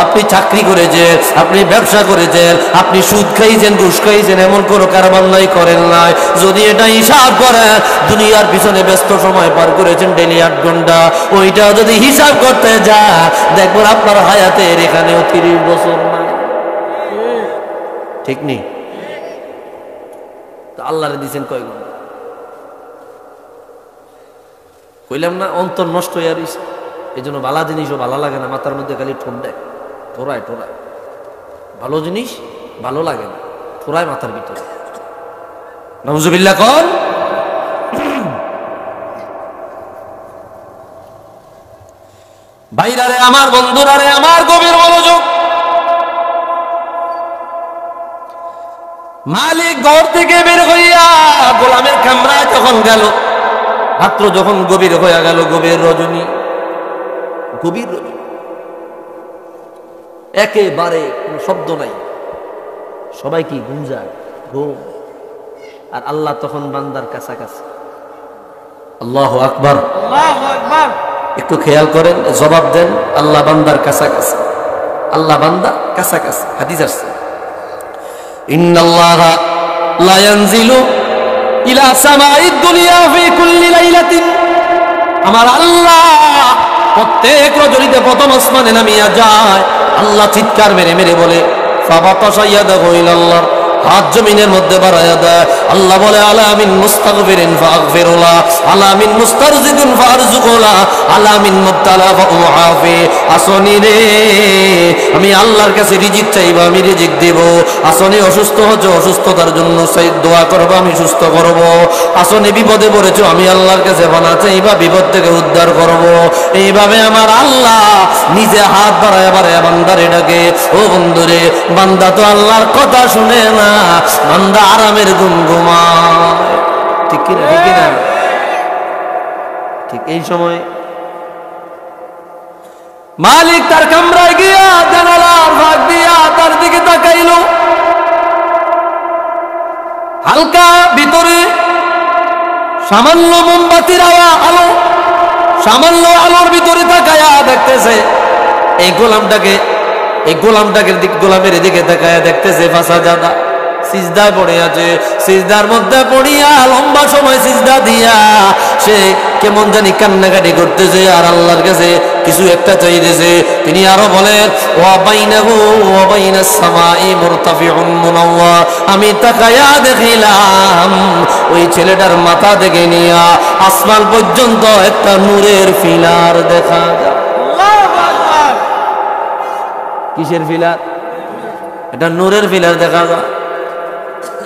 Speaker 1: আপনি চাকরি করেছেন, আপনি ব্যবসা করেছেন, আপনি সুদ খাইছেন, ঘুষ খাইছেন, এমন কোনো কারবার নাই করেন নাই। যদি এটা হিসাব করেন, দুনিয়ার পিছনে ব্যস্ত সময় পার করেছেন ডেলি 8 ঘন্টা, ওইটা যদি হিসাব করতে যায়, দেখবেন আপনার হায়াতের এখানেও 30 বছর নাই। ঠিক নেই? তো আল্লাহরে দিয়েছেন কয় ঘন্টা? কইলাম না অন্তর নষ্ট হয়ে রইছে। এই জন্য ভালো জিনিসও ভালো লাগে না, মাথার মধ্যে খালি ঠোঁট দেয়, ঠোরায় ঠোরায়। ভালো জিনিস ভালো লাগে না, ঠোরায় মাথার ভিতরে। নাউজুবিল্লাহ কন। ভাইরারে আমার, বন্ধুরারে আমার, গভীর মনোযোগ। মালিক ঘর থেকে বের হইয়া গোলামের কামরায় যখন গেল, রাত্র যখন গভীর হইয়া গেল, গভীর রজনী, গভীর রজনী, একেবারে কোনো শব্দ নাই, সবাই কি ঘুম যায়, ঘুম। আর আল্লাহ তখন বান্দার কাছাকাছি। আল্লাহু আকবার।
Speaker 2: আল্লাহু আকবার।
Speaker 1: একটু খেয়াল করেন, জবাব দেন। আল্লাহ বান্দার কাছাকাছি, আল্লাহ বান্দা কাছাকাছি। হাদিস আসছে, ইন্নাল্লাহা লা ইয়ানজিলু ইলা সামাইদ দুনিয়া ফি কুল্লি লাইলাতিন। আমার আল্লাহ প্রত্যেক রজনীতে প্রথম আসমানে নামিয়া যায়। আল্লাহ চিৎকার মেরে মেরে বলে, ফাবাতাশা ইয়াদাহু ইলাল্লাহ, হাত জমিনের মধ্যে বাড়ায়া দেয়। আল্লাহ বলে, আলা মিন মুস্তাগফিরিন ফাগফিরুলাহ, আলা মিন মুস্তারজিকিন ফারজুকুলাহ, আলা মিন মুবতালা ফাউআফি। আসনি রে, আমি আল্লাহর কাছে রিজিক চাইবা, আমি রিজিক দেব। আসনি অসুস্থ হচ্ছে, অসুস্থতার জন্য দোয়া করবো, আমি সুস্থ করব। আসনি বিপদে পড়েছো, আমি আল্লাহর কাছে পানা চাইবা, বিপদ থেকে উদ্ধার করব। এইভাবে আমার আল্লাহ নিজে হাত বাড়ায় বাড়ায় বান্দারে ডাকে। ও বন্ধুরে, বান্দা তো আল্লাহর কথা শুনে না, বান্দা আরামের ঘুম ঘুমায়। ঠিক কিনা? ঠিক কিনা? ঠিক এই সময় মালিক তার কামরায় গিয়া জানালার ফাঁক দিয়া তার দিকে তাকাইল। হালকা ভিতরে সামান্য মোমবাতির আলো, সামান্য আলোর ভিতরে তাকায়া দেখতেছে এই গোলামের দিকে তাকায়া দেখতেছে ফাসাজাদা, সিজদায় পড়ে আছে। সিজদার মধ্যে পড়িয়া লম্বা সময় সিজদা দিয়া সে কেমন জানি কান্নাকাটি করতেছে আর আল্লাহর কাছে কিছু একটা চাইতেছে। তিনি আরো বলেন ওয়া বাইনাহু ওয়া বাইনাস সামাই মুরতাফিউন মুনাওয়ার, আমি তাকায়া দেখিলাম ওই ছেলেটার মাথা থেকে নিয়া আসমান পর্যন্ত একটা নূরের ফিলার দেখা যায়।
Speaker 2: আল্লাহু আকবার।
Speaker 1: কিসের ফিলার? এটা নূরের ফিলার দেখা যায়।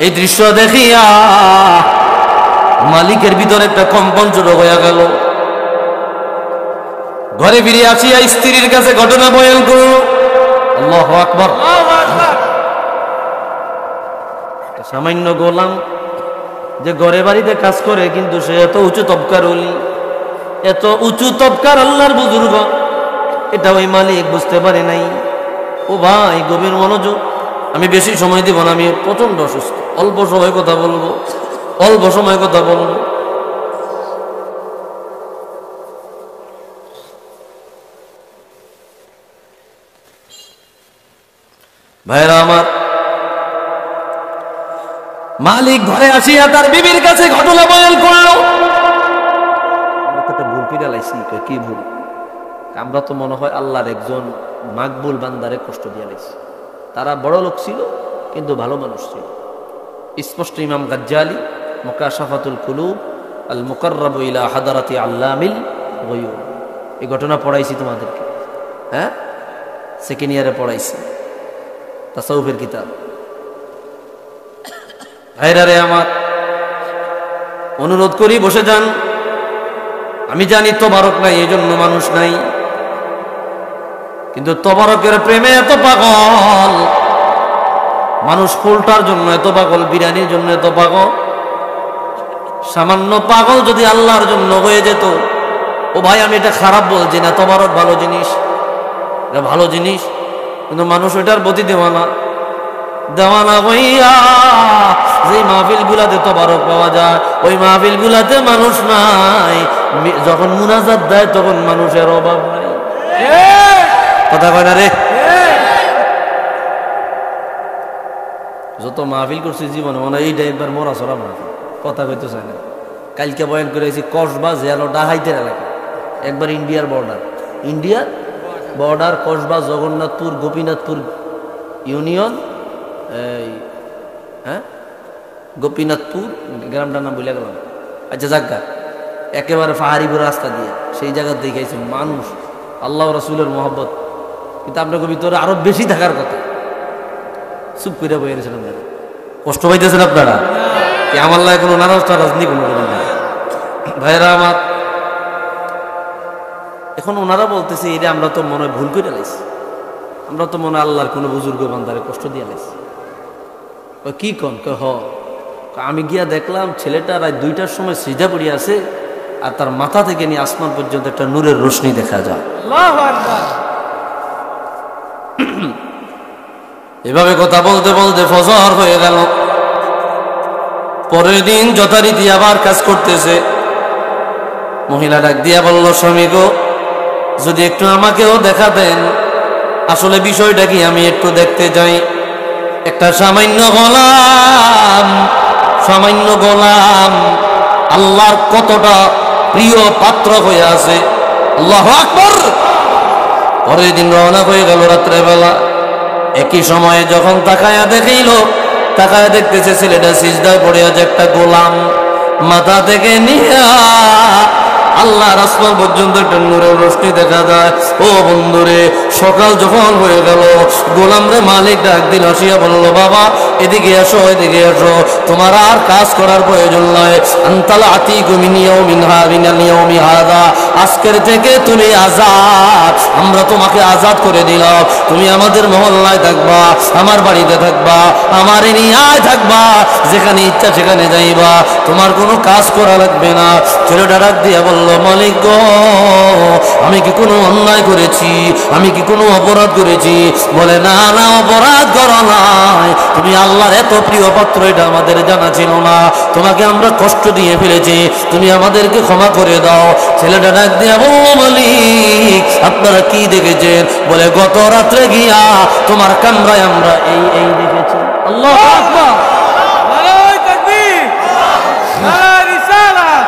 Speaker 1: এই দৃশ্য দেখিয়া মালিকের ভিতরে একটা কম্পন শুরু হয়ে গেল। ঘরে ফিরে আসিয়া স্ত্রীর কাছে ঘটনা বয়ান করল। আল্লাহু আকবার।
Speaker 2: আল্লাহু আকবার।
Speaker 1: সামান্য গোলাম যে ঘরে বাড়িতে কাজ করে, কিন্তু সে এত উঁচু তবকার ওলি, এত উঁচু তবকার আল্লাহর বুজুর্গ, এটা ওই মালিক বুঝতে পারে নাই। ও ভাই, গভীর মনোযোগ। আমি বেশি সময় দিব না, আমি প্রচন্ড অসুস্থ, অল্প সময় কথা বলবো, অল্প সময় কথা বলবো। ভাইরা আমার, মালিক ঘরে আসিয়া তার বিবির কাছে ঘটনা বয়ান করলো। ভুল কি ডালাইছি? কি ভুল? আমরা তো মনে হয় আল্লাহর একজন মাকবুল বান্দারে কষ্ট দিয়ে লাইছি। তারা বড় লোক ছিল কিন্তু ভালো মানুষ ছিল। স্পষ্ট ইমাম গাজ্জালি মুকাশাফাতুল কুলুব আল মুকাররাবু ইলা হাদারাতি আল্লামিল গায়ুব, এই ঘটনা পড়াইছি তোমাদেরকে। হ্যাঁ, সেকেন্ড ইয়ারে পড়াইছি, তাসাউফের কিতাব। ভাইরা রে আমার, অনুরোধ করি বসে যান। আমি জানি তবারক নাই, এই জন্য মানুষ নাই, কিন্তু তবারকের প্রেমে এত পাগল মানুষ, ফুলটার জন্য এত পাগল, বিরিয়ানির জন্য এত পাগল। সামান্য পাগল যদি আল্লাহর জন্য হয়ে যেত, ও ভাই আমি এটা খারাপ বলছি না, তবারক ভালো জিনিস, এটা ভালো জিনিস, কিন্তু মানুষ ওইটার প্রতি দেওয়ানা হইয়া যে মাহফিল গুলাতে তবারক পাওয়া যায়, ওই মাহফিল গুলাতে মানুষ নাই। যখন মুনাজাত দেয় তখন মানুষের অভাব নাই। কথা কয় না রে? যত মাহফিল করছি জীবনে মনে হয় এইটা একবার মরা সরা মাহফিল, কথা কইতে চায় না। কালকে বয়ান করেছি কসবা জেলো ডাহাইতের এলাকা, একবার ইন্ডিয়ার বর্ডার কসবা জগন্নাথপুর গোপীনাথপুর ইউনিয়ন, এই হ্যাঁ গোপীনাথপুর গ্রামটার নাম ভুলে গেলাম। আচ্ছা জায়গা একেবারে পাহাড়িপুর রাস্তা দিয়ে সেই জায়গা দেখাইছে মানুষ, আল্লাহ রাসূলের মহব্বত, কিন্তু আপনাকে ভিতরে আরো বেশি থাকার কথা। চুপ করে বয়ে এনেছিলাম, কষ্ট পাইতেছেন আপনারা কি? আমার লাগে কোনো নারাজ টারাজ নেই, কোনো করেন না। ভাইরা আমার, এখন ওনারা বলতেছে এটা আমরা তো মনে হয় ভুল করে লাইছি, আমরা তো মনে হয় আল্লাহর কোনো বুজুর্গ বান্দারে কষ্ট দিয়ে লাইছি। কি কন? আমি গিয়া দেখলাম ছেলেটা রাত 2টার সময় সিজদা পড়ে আছে, আর তার মাথা থেকে নিয়ে আসমান পর্যন্ত একটা নূরের রোশনি দেখা যায়।
Speaker 2: আল্লাহু আকবার।
Speaker 1: এভাবে কথা বলতে বলতে ফজর হয়ে গেল। পরের দিন যথারীতি আবার কাজ করতেছে। মহিলা ডাক দিয়া বলল, স্বামী গো, যদি একটু আমাকেও দেখা দেন, আসলে বিষয়টা কি আমি একটু দেখতে যাই। একটা সামান্য গোলাম আল্লাহর কতটা প্রিয় পাত্র হয়ে আছে। আল্লাহু আকবার। পরের দিন রওনা হয়ে গেল রাত্রেবেলা। একই সময়ে যখন তাকায়া দেখতেছে ছেলেটা সিজদায় পড়ে আছে, একটা গোলাম মাথা থেকে নিয়ে আল্লাহর আসমান পর্যন্ত একটা নূরের রোশনি দেখা যায়। ও বন্ধুরে, সকাল যখন হয়ে গেল, গোলাম রে মালিক ডাক দিল, আসিয়া বলল, বাবা এদিকে এসো, এদিকে এসো, তোমার আর কাজ করার প্রয়োজন নয়। আনতাল আতিকু মিন ইয়াউমিন হাযা, আজকের থেকে তুমি আজাদ, আমরা তোমাকে আজাদ করে দিলাম। তুমি আমাদের মহল্লায় থাকবা, আমার বাড়িতে থাকবা, আমার এরিয়ায় থাকবা, যেখানে ইচ্ছা সেখানে যাইবা, তোমার কোনো কাজ করা লাগবে না। ছেলেটা ডাক দিয়া বলল, মালিক গো, আমি কি কোনো অন্যায় করেছি? আমি কি কোনো অপরাধ করেছি? বলে, না না, অপরাধ করো নাই, তুমি আল্লাহর এত প্রিয় পাত্র, এটা আমাদের জানা ছিল না, তোমাকে আমরা কষ্ট দিয়ে ফেলেছি, তুমি আমাদেরকে ক্ষমা করে দাও। ছেলেটা ডাক দিয়া বলল, মালিক আপনারা কি দেখেছেন? বলে, গত রাত্রে গিয়া তোমার কামরায় আমরা এই এই দেখেছি। আল্লাহু আকবার।
Speaker 2: নারায়ে তাকবীর, নারায়ে রিসালাত।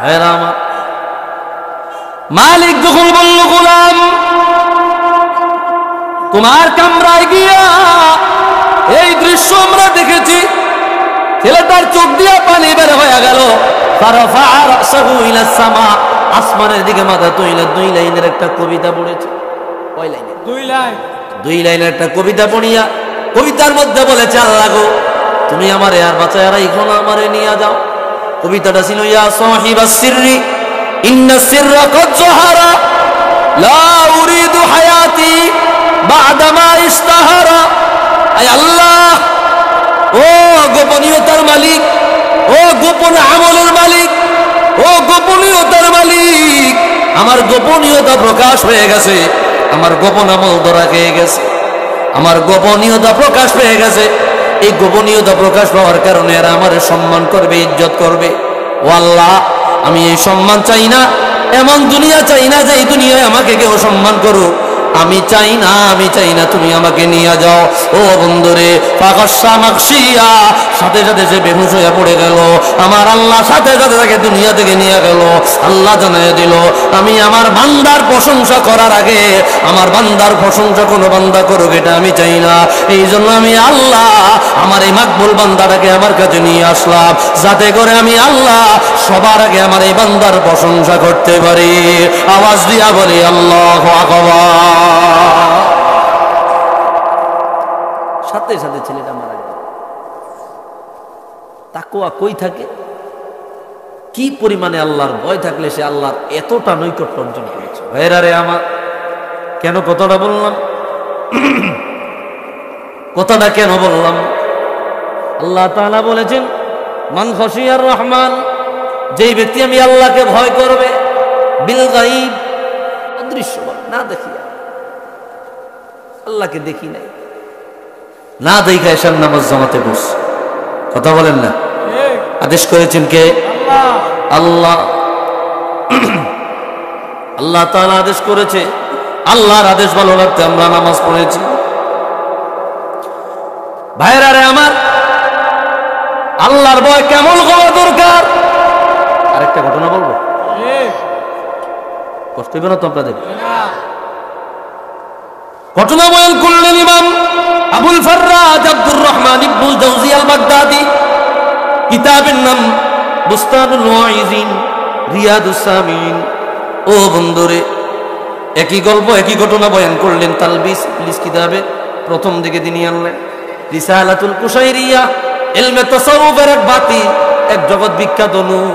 Speaker 1: ভাইরা আমার, মালিক যখন বলল, গোলাম তোমার কামরায় গিয়া এই দৃশ্য আমরা দেখেছি, ছেলেটার চোখ দিয়া পানি বের হয়ে গেল। আসমানের দিকে মাথা তুইলা 2 লাইনের একটা কবিতা পড়েছে। কয় লাইনের?
Speaker 2: 2 লাইন।
Speaker 1: 2 লাইনের একটা কবিতা পড়িয়া কবিতার মধ্যে বলেছে, আল্লাহ গো তুমি আমারে আর বাঁচায় রাখো না, আমারে নিয়ে যাও। কবিতাটা ছিল, ইয়া সাহিবাস সিররি ইন্না সিররা কাদ যাহারা লা উরিদু হায়াতি বা'দা মা ইশতাহারা। আয় আল্লাহ, ও গোপনীয়তার মালিক, ও গোপন আমলের মালিক, ও গোপনীয়তার মালিক, আমার গোপনীয়তা প্রকাশ হয়ে গেছে, আমার গোপন আমল ধরা খেয়ে গেছে, আমার গোপনীয়তা প্রকাশ পেয়ে গেছে। এই গোপনীয়তা প্রকাশ পাওয়ার কারণে এরা আমার সম্মান করবে, ইজ্জত করবে। ও আল্লাহ, আমি এই সম্মান চাই না, এমন দুনিয়া চাই না যে এই দুনিয়ায় আমাকে কেউ সম্মান করুক। আমি চাই না, আমি চাই না, তুমি আমাকে নিয়ে যাও। ও বন্ধুরে, ফাকাশা মাকশিয়া, সাথে সাথে সে বেহুশ হয়ে পড়ে গেল। আমার আল্লাহ সাথে সাথে তাকে দুনিয়া থেকে নিয়ে গেল। আল্লাহ জানিয়ে দিল, আমি আমার বান্দার প্রশংসা করার আগে আমার বান্দার প্রশংসা কোনো বান্দা করুক, এটা আমি চাই না। এই জন্য আমি আল্লাহ আমার এই মাকবুল বান্দাটাকে আমার কাছে নিয়ে আসলাম, যাতে করে আমি আল্লাহ সবার আগে আমার এই বান্দার প্রশংসা করতে পারি। আওয়াজ দিয়া বলি, আল্লাহু আকবার। সাথে সাথে ছেলেটা মারা গেল। তাকওয়া কই থাকে? কি পরিমাণে আল্লাহর ভয় থাকলে সে আল্লাহর এতটা নৈকট্য অর্জন করেছে। ভাইরা রে আমার, কেন কথাটা বললাম? কথাটা কেন বললাম? আল্লাহ তাআলা বলেছেন, মান খাশিয়ার রহমান, যেই ব্যক্তি আমি আল্লাহকে ভয় করবে, বিল গায়ব, অদৃশ্য, না দেখিয়া, আল্লাহকে দেখি নাই, না দেখা এসার নামাজ জামাতে বস। কথা বলেন না? আদেশ করেছেন কে? আল্লাহ। আল্লাহ তাআলা আদেশ করেছে, আল্লাহর আদেশ ভালো লাগতে আমরা নামাজ পড়েছি। ভাইরা রে আমার, আল্লাহর ভয় কেমন হওয়া দরকার? আরেকটা ঘটনা বলবো, কষ্ট হবে না তো আপনাদের? ঘটনা বয়ান করলেন ইমাম আবুল ফাররাজ আব্দুর রহমান ইবনুল জাওজি আল বাগদাদি, কিতাবের নাম বুস্তানুল ওয়াইজিন, রিয়াদুস সামিন। ও বন্ধুরে, একই গল্প একই ঘটনা বয়ান করলেন তালবিস ইবলিস কিতাবে প্রথম দিকে তিনি আনলেন। রিসালাতুল কুশাইরিয়া, ইলমে তাসাউফের এক বাতি, এক জগৎ বিখ্যাত নূর,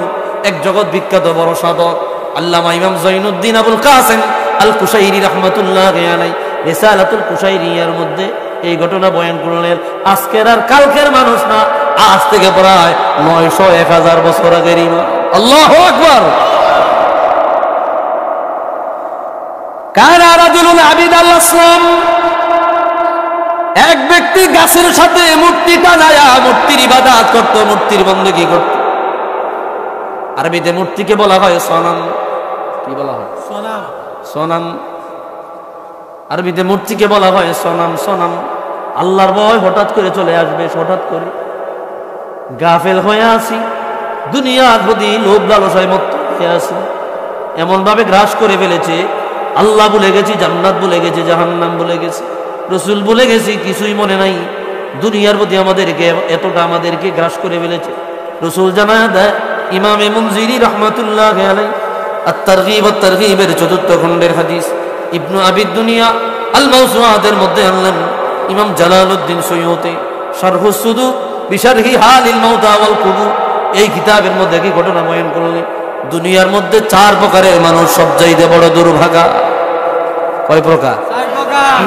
Speaker 1: এক জগৎ বিখ্যাত বড় সাধক আল্লামা ইমাম জৈনুদ্দিন আবুল কাসেম আল কুশাইরি রাহমাতুল্লাহি আলাইহি রিসালাতুল কুশাইরিয়ার মধ্যে এই ঘটনা বয়ান করলেন। আজকের আর কালকের মানুষ না, আজ থেকে প্রায় 900-1000 বছর আগের ইমাম। আল্লাহু আকবার। কানা রাজুলুন আবিদ আল আসলাম, এক ব্যক্তি গাছের সাথে মূর্তি টানায়া মূর্তির ইবাদত করত, মূর্তির বندگی করত। আরবিতে মূর্তিকে বলা হয় সনাম। কি বলা হয়?
Speaker 2: সনাম।
Speaker 1: সনাম। আরবিতে মূর্তিকে বলা হয় সনাম। সনাম। আল্লাহর ভয় হঠাৎ করে চলে আসবে, হঠাৎ করে গাফেল হয়ে আসি, দুনিয়ার প্রতি লোভ লালসায় মত্ত হয়ে আসি, এমন ভাবে গ্রাস করে ফেলেছে, আল্লাহ ভুলে গেছি, জান্নাত ভুলে গেছি, জাহান্নাম ভুলে গেছি, রসুল ভুলে গেছি, কিছুই মনে নাই। দুনিয়ার প্রতি আমাদেরকে এতটা আমাদেরকে গ্রাস করে ফেলেছে। রসুল জানায়া দেয়, ইমামে মুনজিরি রাহমাতুল্লাহি আলাইহি আত-তারগীব ওয়াত তারগীবের 4th খণ্ডের হাদিস ইবনু আবি দুনিয়া আল মাওসুআতের মধ্যে আনলেন। ইমাম জালালউদ্দিন সুয়ুতি শারহুস সুদুর বিশারহি হালিল মাউতা ওয়াল কুবুর, এই কিতাবের মধ্যে কি ঘটনা বয়ান করলেন। দুনিয়ার মধ্যে 4 প্রকারের মানুষ সবচাইতে বড় দুর্ভাগা। কয় প্রকার?
Speaker 2: 4 প্রকার।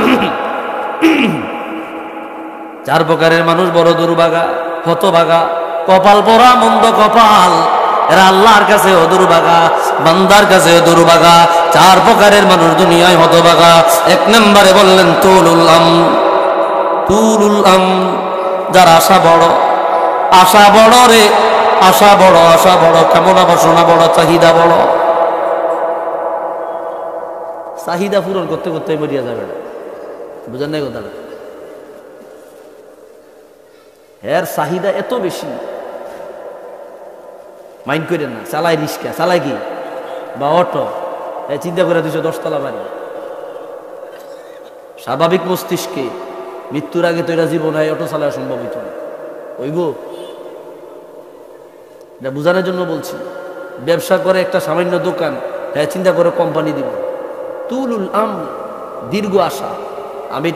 Speaker 1: 4 প্রকারের মানুষ বড় দুর্ভাগা, হতভাগা, কপাল পরা মন্দ কপাল। এরা আল্লাহর কাছে দুর্ভাগা, বান্দার কাছে দুর্ভাগা। 4 প্রকারের মানুষ দুনিয়ায় হতভাগা। 1 নম্বরে বললেন তুলুল আম, যার আশা বড়, আশা বড় রে, আশা বড়, আশা বড়, কামনা বাসনা বড়, চাহিদা বড়। চাহিদা পূরণ করতে করতে মরিয়া যাবে না, বুঝেন নাই কথাটা? এর চাহিদা এত বেশি, মাইন্ড করেন না। চালায় রিক্সা, চালায় কি বা অটো, চিন্তা করে 210 তলা বাড়ি। স্বাভাবিক মস্তিষ্কে মৃত্যুর আগে তো এটা জীবনে অটো চালানো সম্ভব হইত না। ওইব এটা বোঝানোর জন্য বলছি। ব্যবসা করে একটা সামান্য দোকান, হ্যাঁ চিন্তা করে কোম্পানি দিব। তুলুল আম, দীর্ঘ আশা। আমি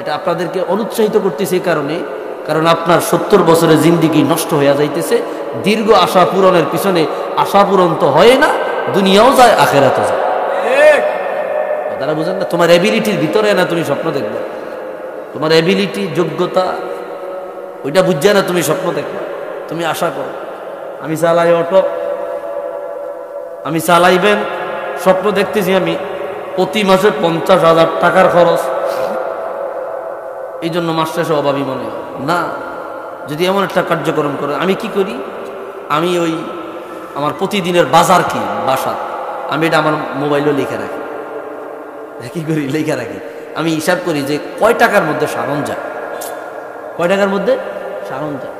Speaker 1: এটা আপনাদেরকে অনুৎসাহিত করতেছি এই কারণে, কারণ আপনার 70 বছরের জিন্দিগি নষ্ট হয়ে যাইতেছে দীর্ঘ আশা পূরণের পিছনে। আশা পূরণ তো হয় না, দুনিয়াও যায়, আখেরাতও যায়। তারা বুঝেন না? তোমার এবিলিটির ভিতরে না তুমি স্বপ্ন দেখবে, তোমার এবিলিটি, যোগ্যতা, ওইটা বুঝছে না তুমি স্বপ্ন দেখবে, তুমি আশা করো। আমি চালাই অটো, আমি চালাইবেন, স্বপ্ন দেখতেছি আমি প্রতি মাসে 50,000 টাকার খরচ, এই জন্য মাস শেষে অভাবী মনে হয় না। যদি এমন একটা কার্যক্রম করে, আমি কি করি, আমি ওই আমার প্রতিদিনের বাজার কি বাসা, আমি এটা আমার মোবাইলেও লিখে রাখি। কি করি, লিখে রাখি। আমি হিসাব করি যে কয় টাকার মধ্যে সারণ যায়, কয় টাকার মধ্যে সারণ যায়।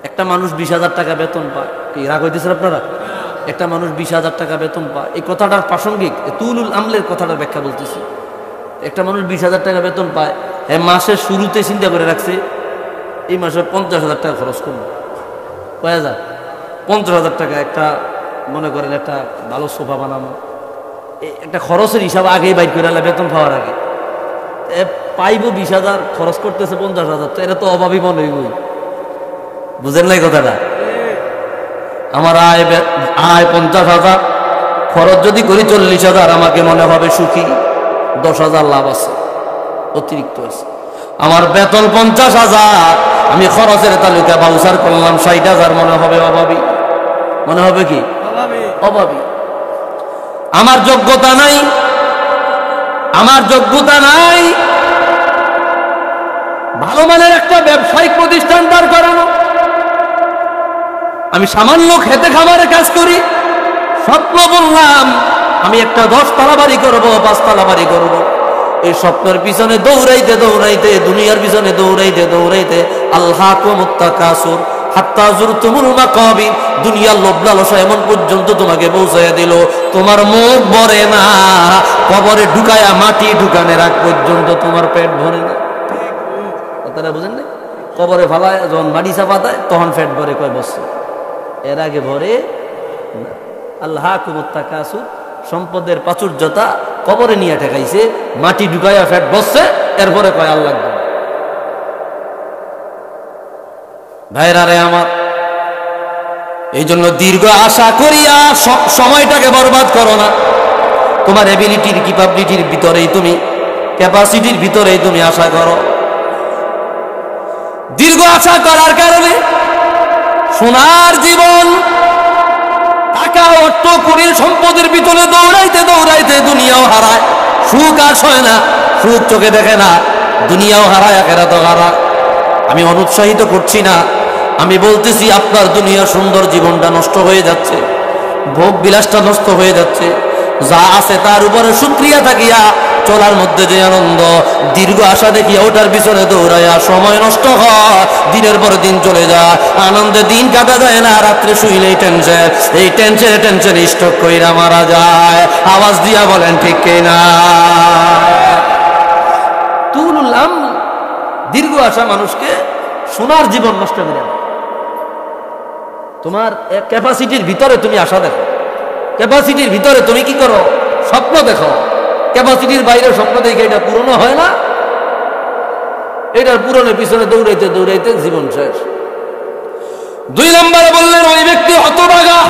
Speaker 1: একটা মানুষ 20,000 টাকা বেতন পায়, কি রাগ হইতেছেন আপনারা? একটা মানুষ 20,000 টাকা বেতন পায়, এই কথাটার প্রাসঙ্গিক তুলুল আমলের কথাটার ব্যাখ্যা বলতেছি। একটা মানুষ 20,000 টাকা বেতন পায়, হ্যাঁ মাসের শুরুতে চিন্তা করে রাখছে এই মাসে 50,000 টাকা খরচ করবো। কয় হাজার? 50,000 টাকা। একটা মনে করেন একটা ভালো সোফা বানাবো, একটা খরচের হিসাব আগেই বাইর করে আলে বেতন পাওয়ার আগে। পাইব 20,000, খরচ করতেছে 50,000, তো এটা তো অভাবী মনে হইবই। বুঝেন নাই কথাটা? আমার আয় 50,000, খরচ যদি করি 40,000, আমাকে মনে হবে সুখী, 10,000 লাভ আছে, অতিরিক্ত আছে। আমার বেতন 50,000, আমি খরচের তালিকা বাউসার করলাম 60,000, মনে হবে অভাবী, মনে হবে কি অভাবী। আমার যোগ্যতা নাই, আমার যোগ্যতা নাই ভালো মানের একটা ব্যবসায়িক প্রতিষ্ঠান দাঁড় করানো। আমি সামান্য খেতে খামারে কাজ করি, স্বপ্ন বললাম আমি একটা 10 তলা বাড়ি করবো, 5 তলা বাড়ি করবো। এই স্বপ্নের পিছনে দৌড়াইতে দৌড়াইতে, দুনিয়ার পিছনে দৌড়াইতে দৌড়াইতে, আল্লাহকুমুত তাকাসুর হাত্তা যুরতুমুল মাকাবির, দুনিয়ার লোভ লালসা এমন পর্যন্ত তোমাকে পৌঁছাইয়া দিল, তোমার মুখ ভরে না, কবরে ঢুকায়া মাটি ঢুকানোর আগ পর্যন্ত তোমার পেট ভরে না। কথাটা বুঝেন না? কবরে ফালায় যখন মাটি চাপা দেয় তখন পেট ভরে কয় বছর, এর আগে ভরে না। আল্লাহকুমুত তাকাসুর, সম্পদের প্রাচুর্যতা কবরে নিয়ে ঠেকাইছে, মাটি ঢুকাইয়া ফ্যাট বসছে, এরপরে কয় আল্লাহ। ভাইরা রে আমার, এই জন্য দীর্ঘ আশা করিয়া সময়টাকে বরবাদ করো না। তোমার এবিলিটির, ক্যাপাবিলিটির ভিতরেই তুমি, ক্যাপাসিটির ভিতরেই তুমি আশা করো। দীর্ঘ আশা করার কারণে সোনার জীবন, টাকা অর্থ কুড়ির সম্পদের ভিতরে দৌড়াইতে দৌড়াইতে দুনিয়াও হারায়, সুখ আর হয় না, সুখ চোখে দেখে না, দুনিয়াও হারায়, আখিরাতও হারায়। আমি অনুৎসাহিত করছি না, আমি বলতেছি আপনার দুনিয়ার সুন্দর জীবনটা নষ্ট হয়ে যাচ্ছে, ভোগ বিলাসটা নষ্ট হয়ে যাচ্ছে। যা আছে তার উপরে শুকরিয়া থাকিয়া চলার মধ্যে যে আনন্দ, দীর্ঘ আশা দেখিয়া ওটার পিছনে দৌড়াইয়া সময় নষ্ট হয়, দিনের পর দিন চলে যায়, আনন্দে দিন কাটা যায় না, রাত্রে শুইলেই টেনশন, এই টেনশনে টেনশনে স্ট্রোক কইরা মারা যায়। আওয়াজ দিয়া বলেন ঠিক কিনা? তুলুল আম, দীর্ঘ আশা মানুষকে সোনার জীবন নষ্ট করে দেয়। তোমার ক্যাপাসিটির ভিতরে তুমি আশা দেখো, ক্যাপাসিটির ভিতরে তুমি কি করো, স্বপ্ন দেখো। ক্যাপাসিটির বাইরে স্বপ্ন দেখে এটা পূরণ হয় না, এটার পূরণের পিছনে দৌড়াইতে দৌড়াইতে জীবন শেষ। 2 নম্বরে বললেন ওই ব্যক্তি হতভাগা,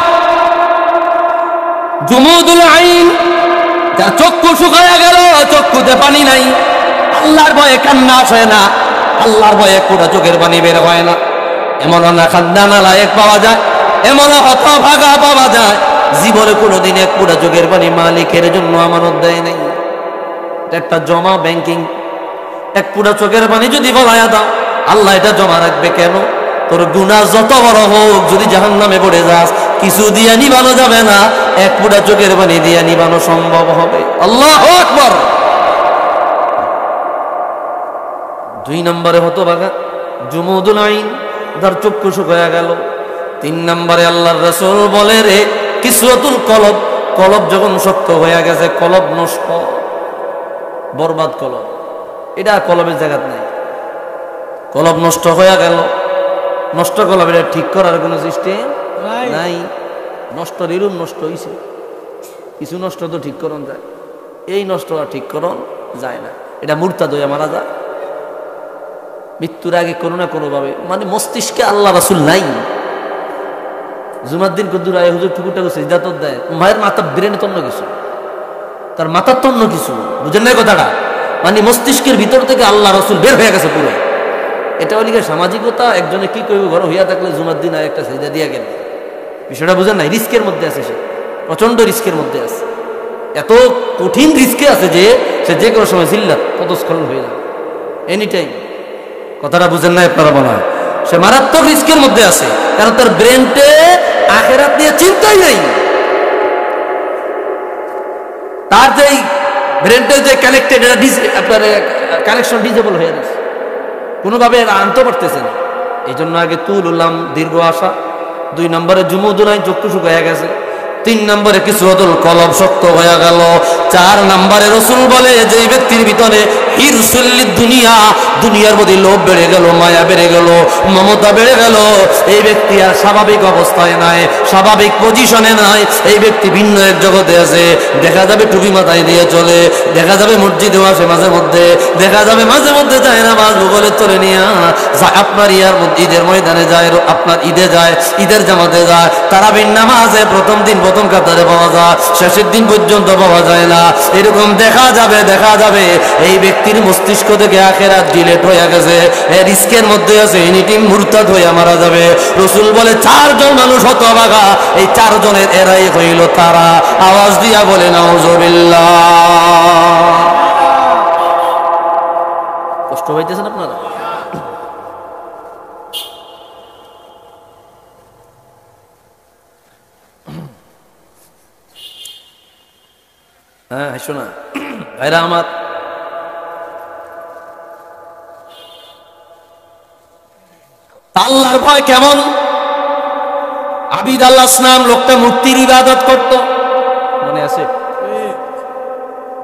Speaker 1: জুমুদুল আইন, যার চক্ষু শুকায়া গেল, চক্ষুতে পানি নাই, আল্লাহর ভয়ে কান্না আসে না, আল্লাহর ভয়ে কোটা চোখের পানি বের হয় না, এমন না খাদ্দানা লায়েক পাওয়া যায়, এমন হতভাগা পাওয়া যায় জীবনে কোনোদিন এক কোটা চোখের পানি মালিকের জন্য আমানত দেয় নাই। একটা জমা ব্যাংকিং, এক পুরা চোখের পানি যদি বলায়া দাও, আল্লাহ এটা জমা রাখবে কেন? তোর গুনাহ যত বড় হোক, যদি জাহান্নামে পড়ে যাস, কিছু দিয়ে নিবানো যাবে না, এক পুরা চোখের পানি দিয়ে নিবানো সম্ভব হবে। আল্লাহু আকবার। 2 নম্বরে হতভাগা জুমুদুল আইন, যার চক্ষু শুকায়া গেল। 3 নম্বরে আল্লাহর রাসূল বলে রে কিসওয়াতুল কলব, কলব যখন শক্ত হয়ে গেছে, কলব নষ্ট, বরবাদ কলব, এটা কলবের জায়গা নাই, কলব নষ্ট হয়ে গেল, নষ্ট কলব এটা ঠিক করার কোনো সিস্টেম নাই, নষ্ট এরূপ নষ্ট হইছে, কিছু নষ্ট তো ঠিক করণ যায়, এই নষ্টটা ঠিক করণ যায় না, এটা মুরতাদ হয়ে মারা যায় মৃত্যুর আগে কোনো না কোনো ভাবে, মানে মস্তিষ্কে আল্লাহ রাসূল নাই। জুমার দিন কদ্দুর আয় হুজুর টুকুটা সিজদা তো দেয়, মায়ের মাথা ব্রেনে তন্ন কিছু, তার মাথার তন্ন কিছু, বুঝেন না কথাটা? মানে মস্তিষ্কের ভিতর থেকে আল্লাহ রাসূল বের হয়ে গেছে পুরো। এটা হলি সামাজিকতা, একজনে কি করবে, ঘর হইয়া থাকলে জুমার দিন আর একটা সিজদা দিয়া গেল, বিষয়টা বুঝেন নাই? রিস্কের মধ্যে আছে, সে প্রচন্ড রিস্কের মধ্যে আছে, এত কঠিন রিস্কে আছে যে সে যে কোনো সময় জিল্লাত পদস্খলন হয়ে যাবে এনি টাইম। কথাটা বুঝেন না আপনারা? বলা হয় সে মারাত্মক রিস্কের মধ্যে আছে, কারণ তার ব্রেনটে আখিরাত নিয়ে চিন্তাই নেই, তার যেই ব্রেনটে যে কানেক্টেড, এটা আপনার কানেকশন ডিজেবল হয়ে গেছে, কোনোভাবে আনতে পারতেছে না। এই জন্য আগে তুল উল্লাম, দীর্ঘ আশা। 2 নম্বরে জুমুদুল আইন, চক্ষু শুকায়া গেছে। 3 নম্বরে কিসওয়াতুল কলব, শক্ত হয়ে গেল। 4 নম্বরে রাসূল বলে যে ব্যক্তির ভিতরে হিরসুল দুনিয়া, দুনিয়ার প্রতি লোভ বেড়ে গেল, মায়া বেড়ে গেল, মমতা বেড়ে গেল, এই ব্যক্তি আর স্বাভাবিক অবস্থায় নাই, স্বাভাবিক পজিশনে নাই, এই ব্যক্তি ভিন্ন এক জগতে আছে। দেখা যাবে টুপি মাথায় দিয়ে চলে, দেখা যাবে মসজিদেও আসে মাঝে মধ্যে, দেখা যাবে মাঝে মধ্যে যায় না মাঝ ভূগোলের তোলে নিয়ে আপনার ঈদের ময়দানে যায়, আপনার ঈদে যায়, ঈদের জামাতে যায়, তারাবির নামাজে প্রথম দিন প্রথম কাতারে পাওয়া যায়, শেষের দিন পর্যন্ত পাওয়া যায় না। এরকম দেখা যাবে এই ব্যক্তির মস্তিষ্ক থেকে আখিরাত ডিলেট হয়ে গেছে, রিস্কের মধ্যে আছে, এনিটাইম মুরতাদ হয়ে মারা যাবে। রাসূল বলে 4 জন মানুষ হতভাগা, এই 4 জনের এরাই হইল তারা। আওয়াজ দিয়া বলে নাউজুবিল্লাহ। কষ্ট হইতেছেন আপনারা? হ্যাঁ শোনা ভাইরা আমার, আল্লাহর ভয় কেমন? আবিদ আল্লাহ ইসলাম লোকটা মূর্তির ইবাদত করত, মনে আছে?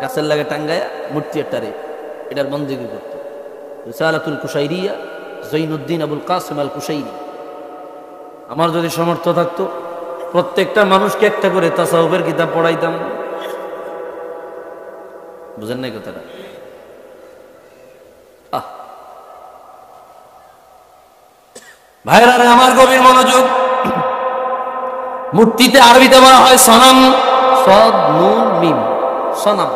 Speaker 1: গাছের লাগে টাঙ্গায়া মূর্তি একটারে, এটার বন্দেগী করত। রিসালাতুল কুশাইরিয়া, জৈনুদ্দিন আবুল কাসিম আল কুশাইরি। আমার যদি সামর্থ্য থাকতো প্রত্যেকটা মানুষকে একটা করে তাসাউফের কিতাব পড়াইতাম। বুঝেন নাই কথাটা? ভাইরা আমার গভীর মনোযোগ। মূর্তিতে আরবিতে বলা হয় সনাম, সদ নুন মিম, সনাম।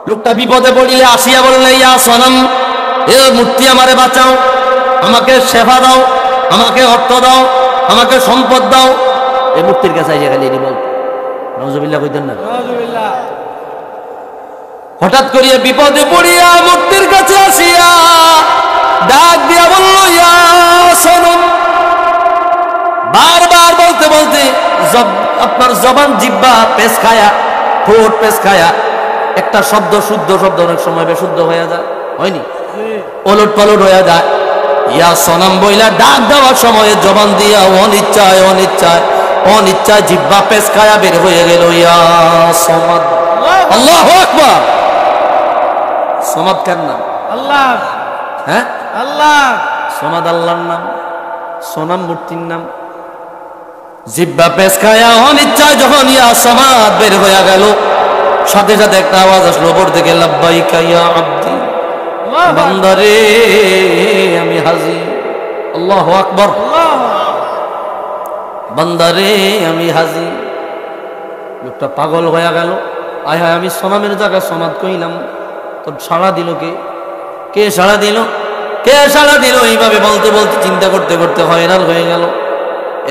Speaker 1: লোকটা বিপদে পড়িলে আসিয়া বললে ইয়া সনাম, এ মূর্তি আমারে বাঁচাও, আমাকে সেবা দাও, আমাকে অর্থ দাও, আমাকে সম্পদ দাও। এই মূর্তির কাছে আইসা খালি বল নাউজুবিল্লাহ কইতেন না? হঠাৎ করিয়া বিপদে পড়িয়া মূর্তির কাছে আসিয়া ডাক দিয়া বলল ইয়া সনম। বারবার বলতে বলতে আপনার জবান জিহ্বা পেশ খায়া, ঠোঁট পেশ খায়া একটা শব্দ, শুদ্ধ শব্দ অনেক সময় বেশুদ্ধ হয়ে যায়, হয়নি? ওলট পালট হয়ে যায়। ইয়া সনম বইলা ডাক দেওয়ার সময় জবান দিয়া অনিচ্ছায় অনিচ্ছায় অনিচ্ছায় জিহ্বা পেশ খায়া বের হয়ে গেল ইয়া সমাদ। আল্লাহু আকবার। সমাদ কার নাম? আল্লাহ। হ্যাঁ আল্লাহ। সমাদ আল্লাহর নাম, সোনাম মূর্তির নাম। জিহ্বা পেশ খায়া অনিচ্ছায় যখন ইয়া সমাদ বের হয়ে গেল, সাথে সাথে একটা আওয়াজ আসলো ওপর থেকে, লাব্বাইকা ইয়া আব্দি, বান্দারে আমি হাজির। আল্লাহু আকবার। বান্দারে আমি হাজির। লোকটা পাগল হয়ে গেল। আয় হায়, আমি সনামের জায়গায় সমাদ কইলাম, তো সাড়া দিল কে? কে সাড়া দিল? কে সাড়া দিল? এইভাবে বলতে বলতে চিন্তা করতে করতে হয়রান হয়ে গেল।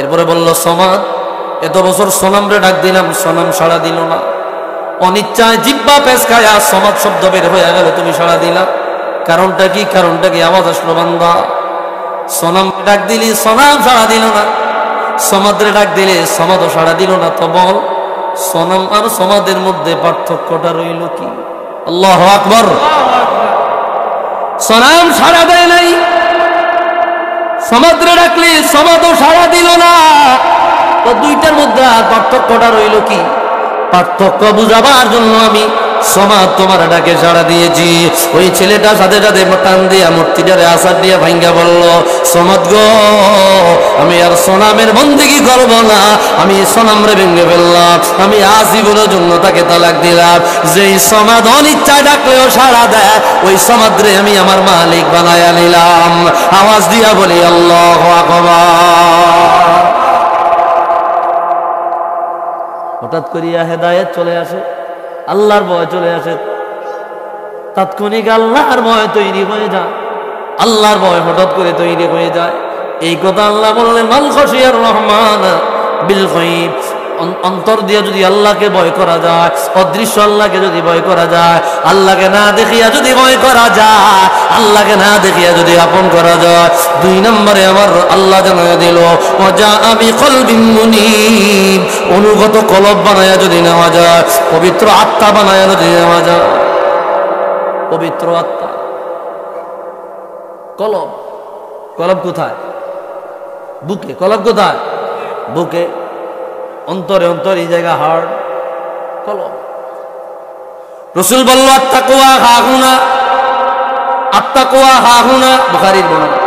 Speaker 1: এরপরে বলল, সমাদ, এত বছর সনামরে ডাক দিলাম, সনাম সাড়া দিল না। অনিচ্ছায় জিব্বা পেঁচকায়া সমাদ শব্দ বের হয়ে গেল, তুমি সাড়া দিলা, কারণটা কি? কারণটা কি? আওয়াজ আসলো, বান্দা সনাম ডাক দিলি, সনাম সাড়া দিল না, সমাদরে ডাক দিলে সমাদও সাড়া দিল না, তো বল সনাম আর সমাদের মধ্যে পার্থক্যটা রইল কি? আল্লাহু আকবার। সনাম সাড়া দেয় নাই, সমাদরে ডাকলে সমাদও সাড়া দিল না, তো দুইটার মধ্যে পার্থক্যটা রইল কি? পার্থক্য বুঝাবার জন্য আমি সমাদ তোমার ডাকে সাড়া দিয়েছি। ওই ছেলেটা সাথে সাথে টান দিয়া মূর্তিটারে আসার দিয়া ভাঙ্গা বলল, সমাদ গো, আমি আর সনামের বন্দেগী করব না, আমি সনামরে ভেঙে ফেললাম, আমি আজীবনের জন্য তাকে তালাক দিলাম। যেই সমাদ অনিচ্ছায় ডাকলেও সাড়া দেয়, ওই সমাদরে আমি আমার মালিক বানায়া নিলাম। আওয়াজ দিয়া বলি আল্লাহু আকবার। হঠাৎ করিয়া হেদায়েত চলে আসে, আল্লাহর ভয় চলে আসে, তাৎক্ষণিক আল্লাহর ভয় তৈরি হয়ে যায়, আল্লাহর ভয় হঠাৎ করে তৈরি হয়ে যায়। এই কথা আল্লাহ বললেন, মান খাশিয়ার রহমান বিল গায়ব। অন্তর দিয়ে যদি আল্লাহকে ভয় করা যায়, অদৃশ্য আল্লাহকে যদি ভয় করা যায়, আল্লাহকে না দেখিয়া যদি ভয় করা যায়, আল্লাহকে না দেখিয়া যদি আপন করা যায়, দুই নম্বরে আমার আল্লাহ জানায় দিল, ওয়াজা আবি কলবিন মুনিব, অনুগত কলব বানায়া যদি নেওয়া যায়, পবিত্র আত্মা বানায়া যদি নেওয়া যায়, পবিত্র আত্মা। কলব, কলব কোথায়? বুকে। কলব কোথায়? বুকে। অন্তরে, অন্তর এই জায়গা হার্ট, কলব। রাসূল বলল, আত্তাকওয়া হাহুনা, আত্তাকওয়া হাহুনা, বুখারীর বর্ণনা,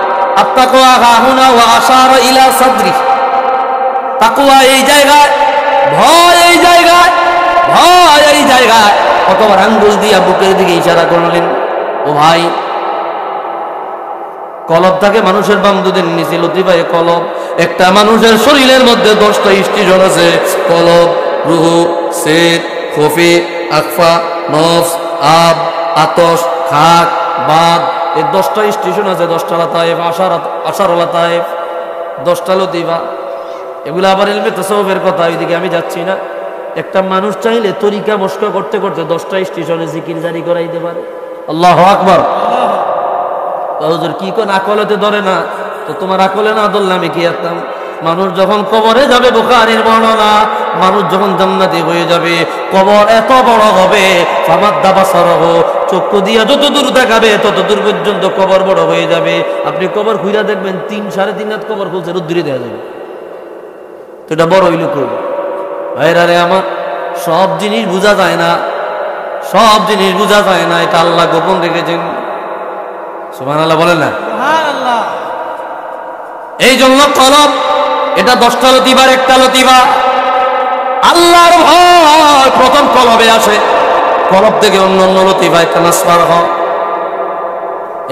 Speaker 1: আত্তাকওয়া হাহুনা ওয়া আশারা ইলা সাদরি। তাকওয়া এই জায়গায়, ভয় এই জায়গায়, ভয় এই জায়গায়। অতবার আঙ্গুল দিয়া বুকের দিকে ইশারা করলেন। ও ভাই, কলব থাকে মানুষের বামদুদের নিচে, লতিফায়ে কলব। একটা মানুষের শরীরের মধ্যে 10টা স্টেশন আছে। কলব, রুহু, সেদ, খফি, আকফা, নফস, আব, আতশ, খাক, বাদ। এই 10টা স্টেশন আছে, 10টা লাতায়েফ, আশার লাতায়েফ, 10টা লতিফা। এগুলো আবার ইলমে তাসাউফের কথা, ওইদিকে আমি যাচ্ছি না। একটা মানুষ চাইলে তরিকা মস্ক করতে করতে 10টা স্টেশনে জিকির জারি করাইতে পারে। আল্লাহু আকবার। হুজুর কি কোন আকলতে ধরে না? তো তোমার আকলে না ধরলে আমি কি আরতাম? মানুষ যখন কবরে যাবে, বুখারীর বর্ণনা, মানুষ যখন জান্নাতি হয়ে যাবে, কবর এত বড় হবে, ফামাদ্দা বাসারহু, চক্ষু দিয়া যত দূর দেখাবে তত দূর পর্যন্ত কবর বড় হয়ে যাবে। আপনি কবর ঘুরে দেখবেন 3-3.5 হাত কবর খুলছে, রুদ্রে দেওয়া যাবে। তো এটা বড় হইল কই? ভাইরা রে আমার, সব জিনিস বোঝা যায় না, সব জিনিস বোঝা যায় না, এটা আল্লাহ গোপন রেখেছেন। সুবহানাল্লাহ বলেন না?
Speaker 2: সুবহানাল্লাহ।
Speaker 1: এই জন্য কলব এটা 10টা লতিফার একটা লতিফা। আল্লাহর ভয় প্রথম কলবে আসে, কলব থেকে অন্য অন্য লতিফায় ট্রান্সফার হয়।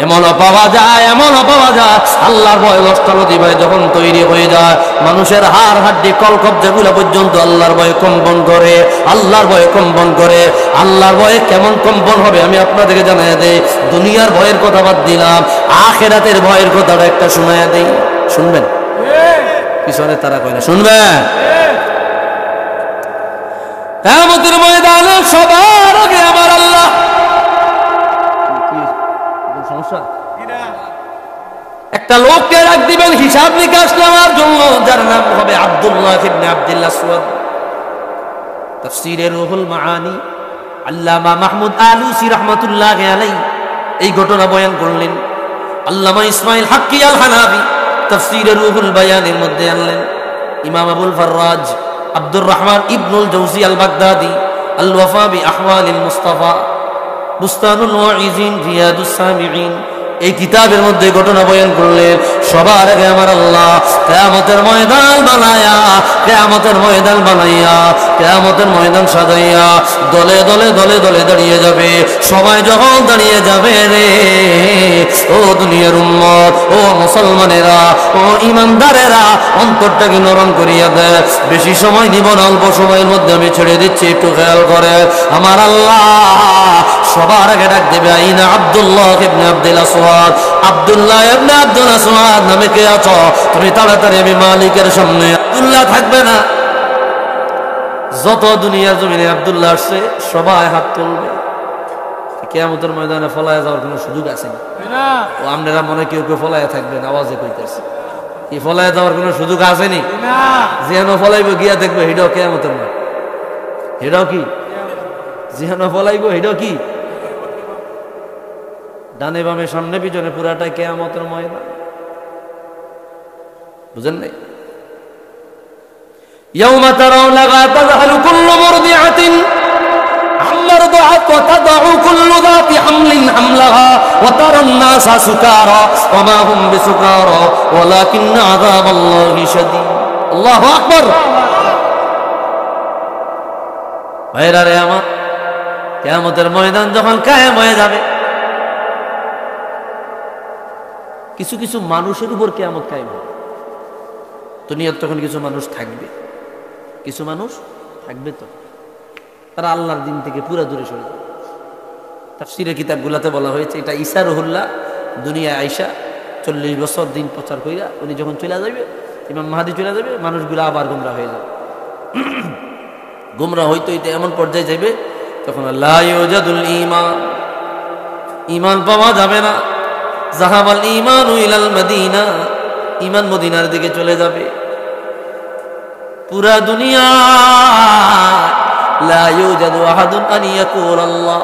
Speaker 1: এমনও পাওয়া যায়, এমনও পাওয়া যায়, আল্লাহর ভয় 10টা লতিফায় যখন তৈরি হয়ে যায়, মানুষের হাড় হাড্ডি কলকব যেগুলো পর্যন্ত আল্লাহর ভয়ে কম্পন করে, আল্লাহর ভয়ে কম্পন করে। আল্লাহর ভয়ে কেমন কম্পন হবে আমি আপনাদেরকে জানাইয়া দেই। দুনিয়ার ভয়ের কথা বাদ দিলাম, আখিরাতের ভয়ের কথাটা একটা শোনাইয়া দেই, শুনবেন? পিছনে তারা কয় না, শুনবেন? কিয়ামতের ময়দানে সবার আগে আমার আল্লাহ, সমস্যা একটা লোককে রাখ দিবেন হিসাব নিকাশ নেওয়ার জন্য, যার নাম হবে আব্দুল্লাহ ইবনে আব্দুল আসওয়াদ। তাফসীরে রুহুল মাআনি আল্লামা মাহমুদ আলুসি রাহমাতুল্লাহি আলাইহি এই ঘটনা বয়ান করলেন। আল্লামা ইসমাইল হাক্কি আল হানাফি তাফসীরে রুহুল বায়ানের মধ্যে আনলেন। ইমাম আবুল ফাররাজ আব্দুর রহমান ইবনুল জৌজি আল বাগদাদি আল ওয়াফা বি আহওয়ালিল মুস্তাফা বুস্তানুল ওয়াইজিন রিয়াদুস সামিঈন এই কিতাবের মধ্যে ঘটনা বয়ান করলেন। সবার আগে আমার আল্লাহ কিয়ামতের ময়দান প্যান্ডাল বানায়া, কিয়ামতের ময়দান বানাইয়া, কিয়ামতের ময়দান সাজাইয়া দলে দলে দলে দলে দাঁড়িয়ে যাবে। সবাই যখন দাঁড়িয়ে যাবে রে, ও দুনিয়ার উম্মত, ও মুসলমানেরা, ও ইমানদারেরা, অন্তরটাকে নরম করিয়া দেয়। বেশি সময় নিব না, অল্প সময়ের মধ্যে আমি ছেড়ে দিচ্ছি, একটু খেয়াল করে। আমার আল্লাহ সবার আগে ডাক দেবে, আইনা আব্দুল্লাহ ইবনে আব্দুল আসওয়াদ, আব্দুল্লাহ ইবনে আব্দুল আসওয়াদ নামে কে আছো? তুমি তাড়াতাড়ি আমি মালিকের সামনে। আব্দুল্লাহ থাকবে না। যত দুনিয়ার জমিনে আব্দুল্লাহ আসছে সবাই হাত তুলবে। কিয়ামতের ময়দানে ফলায় যাওয়ার কোনো সুযোগ আছে না। ও আপনারা মনে কেউ কেউ ফলায় থাকবেন, আওয়াজে কইতেছে কি ফলায় যাওয়ার কোনো সুযোগ আসেনি? যেন ফলাইব গিয়া দেখবে হেডাও কিয়ামতের ময়দান, হেডাও কি যেন ফলাইব, হেডাও কি ডানে বামে সামনে পিছনে পুরাটাই কিয়ামতের ময়দান। বুঝেন নাই? ইয়াউমা তারাউনাহা তাযহালু কুল্লু মুরদিআতিন আম্মা রাদআত ওয়া তাদউ কুল্লু যাতি হামলিন হামলাহা ওয়া তারান নাসা সুকারা ওয়া মা হুম বিসুকারা ওয়ালাকিন্না আযাবাল্লাহি শাদীদ। আল্লাহু আকবার। ভাইরা রে আমার, কিয়ামতের ময়দান যখন কায়েম হয়ে যাবে, কিছু কিছু মানুষের উপর কিয়ামত কায়েম হবে। দুনিয়ার তখন কিছু মানুষ থাকবে, কিছু মানুষ থাকবে, তো তারা আল্লাহর দিন থেকে পুরা দূরে সরে যাবে। তাফসীরের কিতাবগুলোতে বলা হয়েছে এটা ঈসা রুহুল্লাহ দুনিয়ায় আইসা 40 বছর দিন প্রচার কইরা উনি যখন চলে যাবে, ইমাম মাহদী চলে যাবে, মানুষগুলো আবার গুমরা হয়ে যাবে। গুমরা হইতে হইতে এমন পর্যায়ে যাবে তখন লা ইউজাদুল ঈমান, ঈমান পাওয়া যাবে না। যাহাবাল ঈমানু ইলাল মদিনা, ঈমান মদিনার দিকে চলে যাবে। পুরা দুনিয়া লা ইউজাদু আহাদুন আন ইয়াকুল আল্লাহ,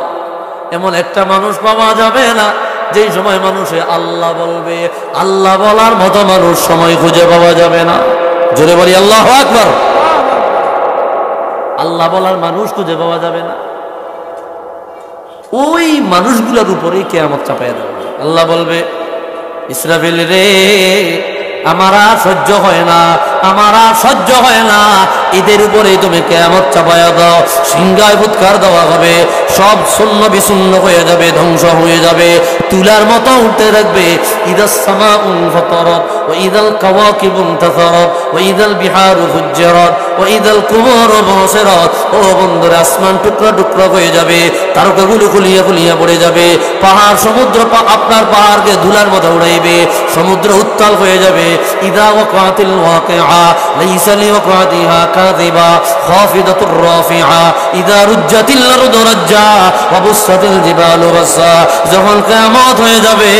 Speaker 1: এমন একটা মানুষ পাওয়া যাবে না যেই সময় মানুষে আল্লাহ বলবে। আল্লাহ বলার মতো মানুষ সময় খুঁজে পাওয়া যাবে না। জোরে বলি আল্লাহু আকবার। আল্লাহ বলার মানুষ খুঁজে পাওয়া যাবে না। ওই মানুষগুলোর উপরেই কিয়ামত চাপায়া দেবে। আল্লাহ বলবে, ইসরাফিল রে, আমার আর সহ্য হয় না, আমার আর সহ্য হয় না, এদের উপরে তুমি কিয়ামত চাপায়া দাও। সিংহায় ফুৎকার দেওয়া হবে, সব শূন্য বিশূন্য হয়ে যাবে, ধ্বংস হয়ে যাবে, তুলার মতো উঠতে থাকবে। ইদাস সামাউ ফাতারাত ওয়া ইদাল কাওয়াকিবু ইনতাসারাত ওয়া ইদাল বিহারু ফুজ্জিরাত ওয়া ইদাল কুবুরু বুসিরাত। ও বন্ধুরা, আসমান টুকরা টুকরা হয়ে যাবে, তারকাগুলো খুলিয়া খুলিয়া পড়ে যাবে, পাহাড় সমুদ্র আপনার পাহাড়কে ধুলার মতো উড়াইবে, সমুদ্র উত্তাল হয়ে যাবে। ইদা ওয়াকাতিল ওয়াকিআ লাইসা লিওয়াকাতিহা কাযিবা খাফিদাতুর রাফিআ ইদা রুজ্জাতিল আরদু রাজ্জা ওয়া বুসাতিল জিবালু বাসা। যখন কিয়ামত হয়ে যাবে,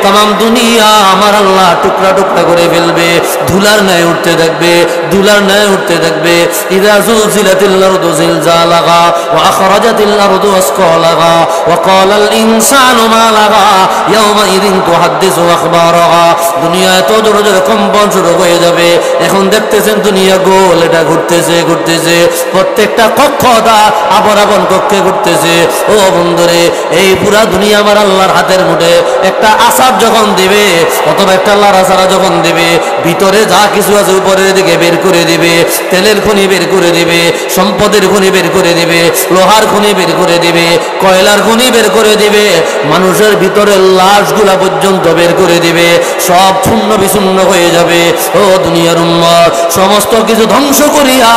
Speaker 1: तमाम দুনিয়া আমার আল্লাহ টুকরা টুকরা করে ফেলবে, ধুলার ন্যায় উঠতে থাকবে, ধুলার ন্যায় উঠতে থাকবে। ইদা যুলজিলাতিল আরদু জিলজালাহা ওয়া আখরাজাতিল আরদু আসকালাহা ওয়া ক্বালাল ইনসানু মা লাহা ইয়াওমা ইযিন তুহাদ্দিসু আখবারাহা। দুনিয়া এত জোরে জোরে কম্পন শুরু হয়ে যাবে। এখন দেখতেছেন দুনিয়া গোল, এটা ঘুরতেছে ঘুরতেছে, প্রত্যেকটা কক্ষটা আপন আপন কক্ষে ঘুরতেছে। ও বন্ধুরে, এই পুরা দুনিয়া আমার আল্লাহর হাতের মুঠে। একটা আসার যখন দিবে অথবা একটা লাড়াছাড়া যখন দিবে, ভিতরে যা কিছু আছে উপরের দিকে বের করে দিবে, তেলের খনি বের করে দিবে, সম্পদের খনি বের করে দিবে, লোহার খনি বের করে দিবে, কয়লার খনি বের করে দিবে, মানুষের ভিতরের লাশগুলা পর্যন্ত বের করে দিবে, সব শূন্য বিশূন্য হয়ে যাবে। ও দুনিয়ার উম্মত, সমস্ত কিছু ধ্বংস করিয়া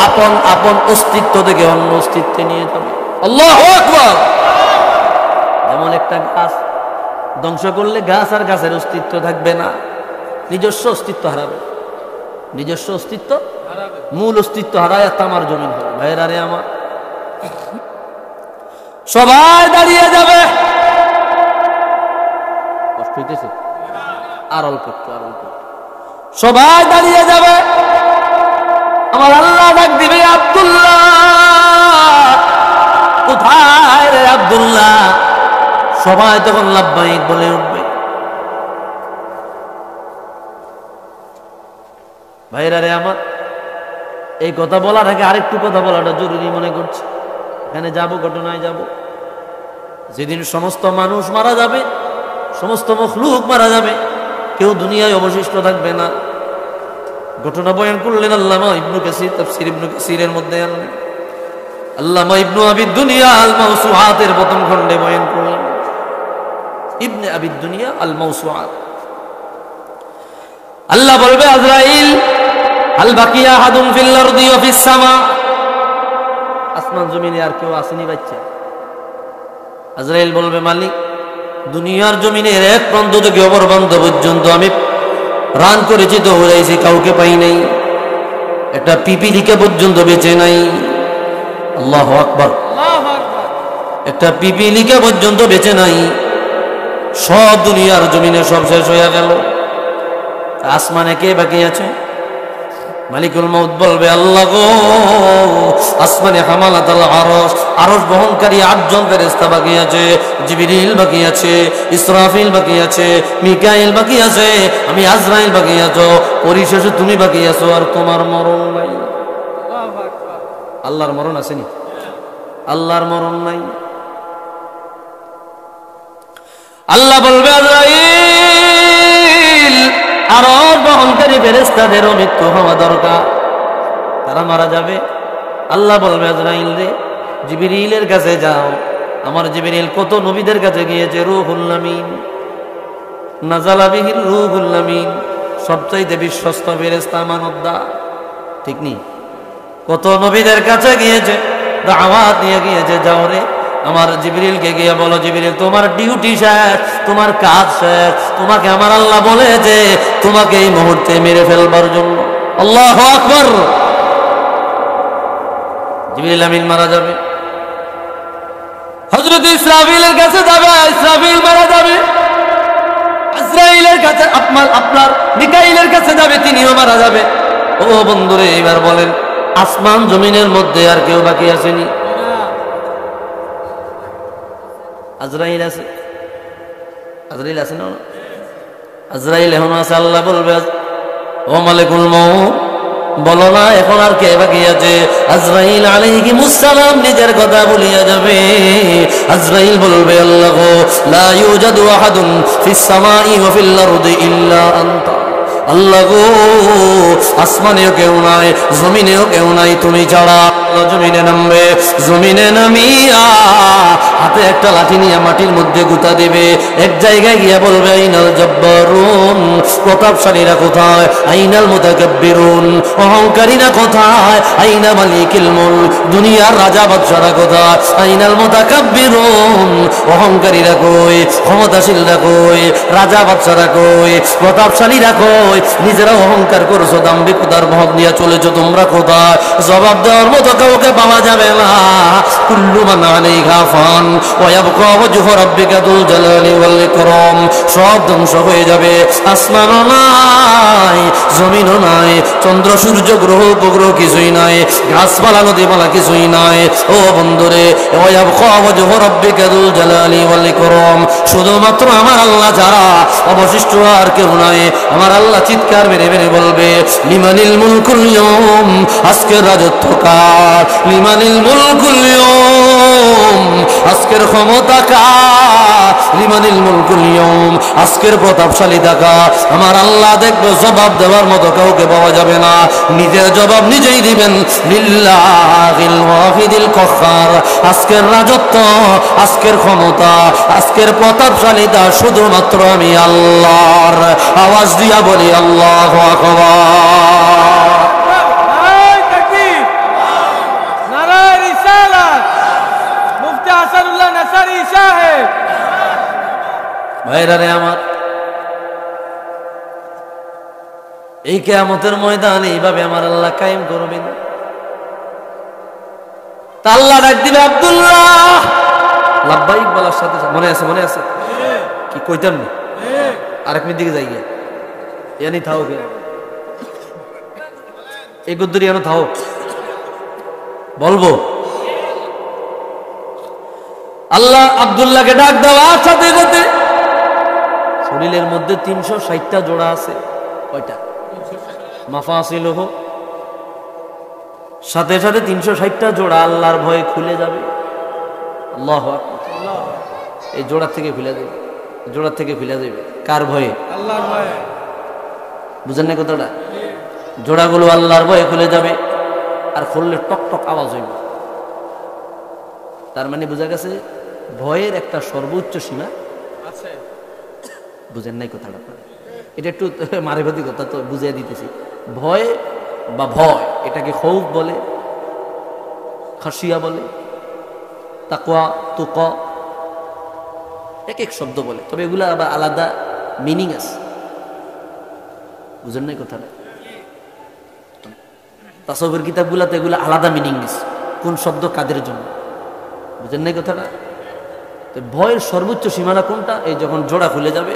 Speaker 1: আপন আপন অস্তিত্ব থেকে অন্য অস্তিত্বে নিয়ে যাবে। আল্লাহু আকবার। যেমন একটা গাছ ধ্বংস করলে গাছ আর গাছের অস্তিত্ব থাকবে না, নিজস্ব অস্তিত্ব হারাবে, নিজস্ব অস্তিত্ব মূল অস্তিত্ব হারায় তামার জমিন হবে। ভাইরা রে আমার, সবাই দাঁড়িয়ে যাবে। কষ্ট হইতেছে? আর অল্প একটু, আর অল্প। সবাই দাঁড়িয়ে যাবে। আমার আল্লাহ ডাক দিবে, আব্দুল্লাহ কোথায় রে আব্দুল্লাহ? সবাই তখন লাব্বাইক বলে উঠবে। ভাইরা রে আমার, এই কথা বলার আগে আরেকটু কথা বলাটা জরুরি মনে করছি। এখানে যাব, ঘটনায় যাব, যেদিন সমস্ত মানুষ মারা যাবে, সমস্ত মখলুক মারা যাবে, কেউ দুনিয়ায় অবশিষ্ট থাকবে না। ঘটনা বয়ান করলেন আল্লামা ইবনু কাসির, তাফসীর ইবনু কাসিরের মধ্যে আনলেন। আল্লামা ইবনু আবি দুনিয়া আল মাওসুআতের প্রথম খণ্ডে বয়ান করলেন। ইবনে আবি দুনিয়া আল মাওসুআত। আল্লাহ বলবে আজরাইল আল বাকিয়া হাদুন ফিল আরদি ওয়া ফিস সামা, আসমান জমিনে আর কেউ আসেনি বাচ্চা? আজরাইল বলবে মালিক, দুনিয়ার জমিনের এক প্রান্ত থেকে অপর প্রান্ত পর্যন্ত আমি রান করেছি, দৌড়াইছি, কাউকে পাই নাই, একটা পিপিলিকা পর্যন্ত বেঁচে নাই। আল্লাহু আকবার।
Speaker 2: আল্লাহু আকবার।
Speaker 1: একটা পিপিলিকা পর্যন্ত বেঁচে নাই। সব দুনিয়ার জমিনে সব শেষ হয়ে গেল। আসমানে কে বাকি আছে? মালিকুল মউত বলবে আল্লাহ গো, আসমানে হামালাতুল আরশ, আরশ বহনকারী 8 জন ফেরেশতা বাকি আছে। জিবরিল বাকি আছে, ইসরাফিল বাকি আছে, মিকাইল বাকি আছে, আমি আজরাইল বাকি আছো, পরিশেষে তুমি বাকি আছো। আর তোমার মরণ নাই।
Speaker 2: আল্লাহু আকবার।
Speaker 1: আল্লাহর মরণ আসেনি? আল্লাহর মরণ নাই। আল্লাহ বলবে আজরাইল, আরশ বহনকারী ফেরেশতাদেরও মৃত্যু হওয়া দরকার, তারা মারা যাবে। আল্লাহ বলবে আজরাইল রে, জিবরিলের কাছে যাও। আমার জিবরিল কত নবীদের কাছে গিয়েছে, রূহুল আমিন, নাযালা বিহির রূহুল আমিন, সবচাইতে বিশ্বস্ত ফেরেশতা আমানতদার, ঠিক নি? কত নবীদের কাছে গিয়েছে, দাওয়াত নিয়ে গিয়েছে, যাও রে আমার জিবরিলকে গিয়ে বলো, জিবরিল তোমার ডিউটি শেষ, তোমার কাজ শেষ, তোমাকে আমার আল্লাহ বলেছে তোমাকে এই মুহূর্তে মেরে ফেলবার জন্য। আল্লাহু আকবার। জিবরিল আমিন মারা যাবে, হযরত ইসরাফিলের কাছে যাবে, ইসরাফিল মারা যাবে। আজরাইলের কাছে আপনার মিকাইলের কাছে যাবে, তিনিও মারা যাবে। ও বন্ধুরে, এবার বলেন আসমান জমিনের মধ্যে আর কেউ বাকি আসেনি? আজরাইল আছে, আজরাইল আছে না? আজরাইল এখন আছে। আল্লাহ বলবে ও মালিকুল মউত, বলো না এখন আর কে বাকি আছে? আজরাইল আলাইহিস সালাম নিজের কথা বলিয়া যাবে। আজরাইল বলবে আল্লাহ গো, লা ইউজাদু আহাদুন ফিস সামাই ওয়া ফিল আরদি ইল্লা আনতা। আল্লাহ গো, আসমানেও কেউ নাই, জমিনেও কেউ নাই, তুমি ছাড়া। জমিনে নামবে, জমিনে নামিয়া হাতে একটা লাঠি নিয়ে মাটির মধ্যে গুতা দেবে। এক জায়গায় গিয়া বলবে আইনাল জব্বারুন, প্রতাপশালীরা কোথায়? আইনাল মুতাকাব্বিরুন, অহংকারীরা কোথায়? আইনা মালিকুল মুলক, দুনিয়ার রাজা বাদশারা কোথায়? আইনাল মুতাকাব্বিরুন, অহংকারীরা কই? ক্ষমতাশীলরা কই? রাজা বাদশারা কই? প্রতাপশালীরা কই? নিজেরা অহংকার করছো, দাম্ভিকতার ভোগ নিয়ে চলেছো, তোমরা কোথায়? জবাব দেওয়ার মতো কাউকে পাওয়া যাবে না। কুল্লু মান আলাইহা ফান ওয়া ইয়াবকা ওয়াজহু রাব্বিকা যুল জালালি ওয়াল ইকরাম, সব ধ্বংস হয়ে যাবে। আসমানও নাই, জমিনও নাই, চন্দ্র সূর্য গ্রহ উপগ্রহ কিছুই নাই, গাছপালা নদীমালা কিছুই নাই। ও বন্ধুরে, ওয়া ইয়াবকা ওয়াজহু রাব্বিকা যুল জালালি ওয়াল ইকরাম, শুধুমাত্র আমার আল্লাহ ছাড়া অবশিষ্ট আর কেউ নাই। আমার আল্লাহ চিৎকার মেরে মেরে বলবে লিমানিল মুলকুল ইয়াউম, আজকের রাজত্ব কার? লিমানিল মুলকুল ইয়াউম, আজকের ক্ষমতা কার? লিমানিল মুলকুল ইয়াউম, আজকের প্রতাপশালী কার? আমার আল্লাহ দেখবে জবাব দেওয়ার মতো কাউকে পাওয়া যাবে না, নিজের জবাব নিজেই দিবেন। লিল্লাহিল ওয়াহিদিল কহ্হার, আজকের রাজত্ব, আজকের ক্ষমতা, আজকের প্রতাপশালীতা শুধুমাত্র আমি আল্লাহর। আওয়াজ দিয়া বলি আল্লাহু আকবার।
Speaker 2: নারায়ে তাকবীর, নারায়ে রিসালাত, মুফতি হাসানুল্লাহ নাসারি সাহেব।
Speaker 1: ভাইরা রে আমার, এই কিয়ামতের ময়দানে এইভাবে আমার আল্লাহ কায়েম করবেন। তা আল্লাহ ডাক দিবে আব্দুল্লাহ, লাব্বাইক বলার সাথে সাথে মনে আছে, মনে আছে কি কইতাম না? আরেক মিনিট দিকে যাই গিয়া ইয়ানি থাও গে এই গুদ্দুরি ইয়ানো থাও বলবো। আল্লাহ আব্দুল্লাহকে ডাক দেওয়ার সাথে সাথে শরীরের মধ্যে 360টা জোড়া আছে। কয়টা? মাফাসিলহ, সাথে সাথে 360টা জোড়া আল্লাহর ভয়ে খুলে যাবে। আল্লাহু আকবার। এই জোড়া থেকে খুলে যাবে, জোড়া থেকে খুলে যাবে। কার ভয়ে?
Speaker 2: আল্লাহর ভয়ে।
Speaker 1: বুঝেন না কথাটা? জোড়াগুলো আল্লাহর ভয়ে খুলে যাবে, আর খুললে টক টক আওয়াজ হইবে। তার মানে বোঝা গেছে ভয়ের একটা সর্বোচ্চ সীমা
Speaker 2: আছে।
Speaker 1: বুঝেন নাই কথাটা আপনারা? এটা একটু মারিফতি কথা, তো বুঝিয়ে দিতেছি। ভয় বা ভয় এটাকে খৌফ বলে, খাসিয়া বলে, তাকওয়া, তুকা, এক এক শব্দ বলে, তবে এগুলো আবার আলাদা মিনিং আছে। বুঝেন নাই কথাটা? তাসাউফের কিতাবগুলোতে এগুলো আলাদা মিনিং দিচ্ছে, কোন শব্দ কাদের জন্য। বুঝেন নাই কথাটা? তো ভয়ের সর্বোচ্চ সীমানা কোনটা? এই যখন জোড়া খুলে যাবে,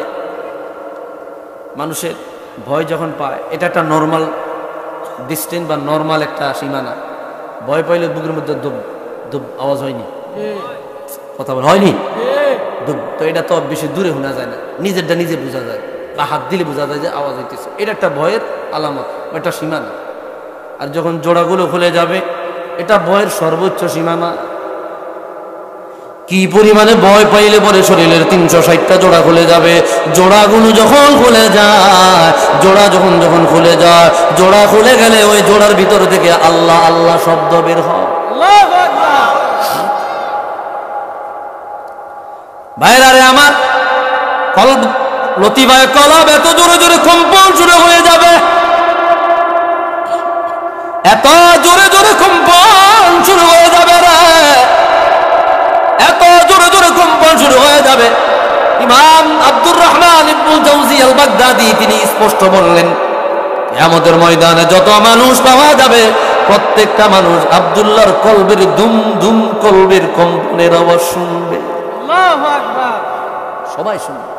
Speaker 1: মানুষের ভয় যখন পায়, এটা একটা নর্মাল ডিস্টেন্স বা নর্মাল একটা সীমানা। ভয় পাইলে বুকের মধ্যে দুব দুব আওয়াজ হয়নি, কথা বলা হয়নি, দুব। তো এটা তো বেশি দূরে শোনা যায় না, নিজেরটা নিজে বোঝা যায়, বা হাত দিলে বোঝা যায় যে আওয়াজ হইতেছে। এটা একটা ভয়ের আলামত, একটা সীমানা। আর যখন জোড়াগুলো খুলে যাবে, এটা ভয়ের সর্বোচ্চ সীমানা। কি পরিমাণে ভয় পাইলে পরে শরীরের 360টা জোড়া খুলে যাবে। জোড়াগুলো যখন খুলে যায়, জোড়া যখন খুলে যায়, জোড়া খুলে গেলে ওই জোড়ার ভিতর থেকে আল্লাহ আল্লাহ শব্দ বের হয়।
Speaker 2: আল্লাহু আকবার।
Speaker 1: ভাইরা রে আমার, কলব লতিফায়ে কলব এত জোরে জোরে কম্পন শুরু হয়ে যাবে, এত জোরে জোরে কম্পন শুরু হয়ে যাবে রে, এত জোরে জোরে কম্পন শুরু হয়ে যাবে। ইমাম আব্দুর রহমান ইবনুল জাওজি আল বাগদাদি তিনি স্পষ্ট বললেন, কিয়ামতের ময়দানে যত মানুষ পাওয়া যাবে, প্রত্যেকটা মানুষ আব্দুল্লাহর কলবের দুম দুম কলবের কম্পনের আওয়াজ শুনবে।
Speaker 2: আল্লাহু আকবার।
Speaker 1: সবাই শুনবে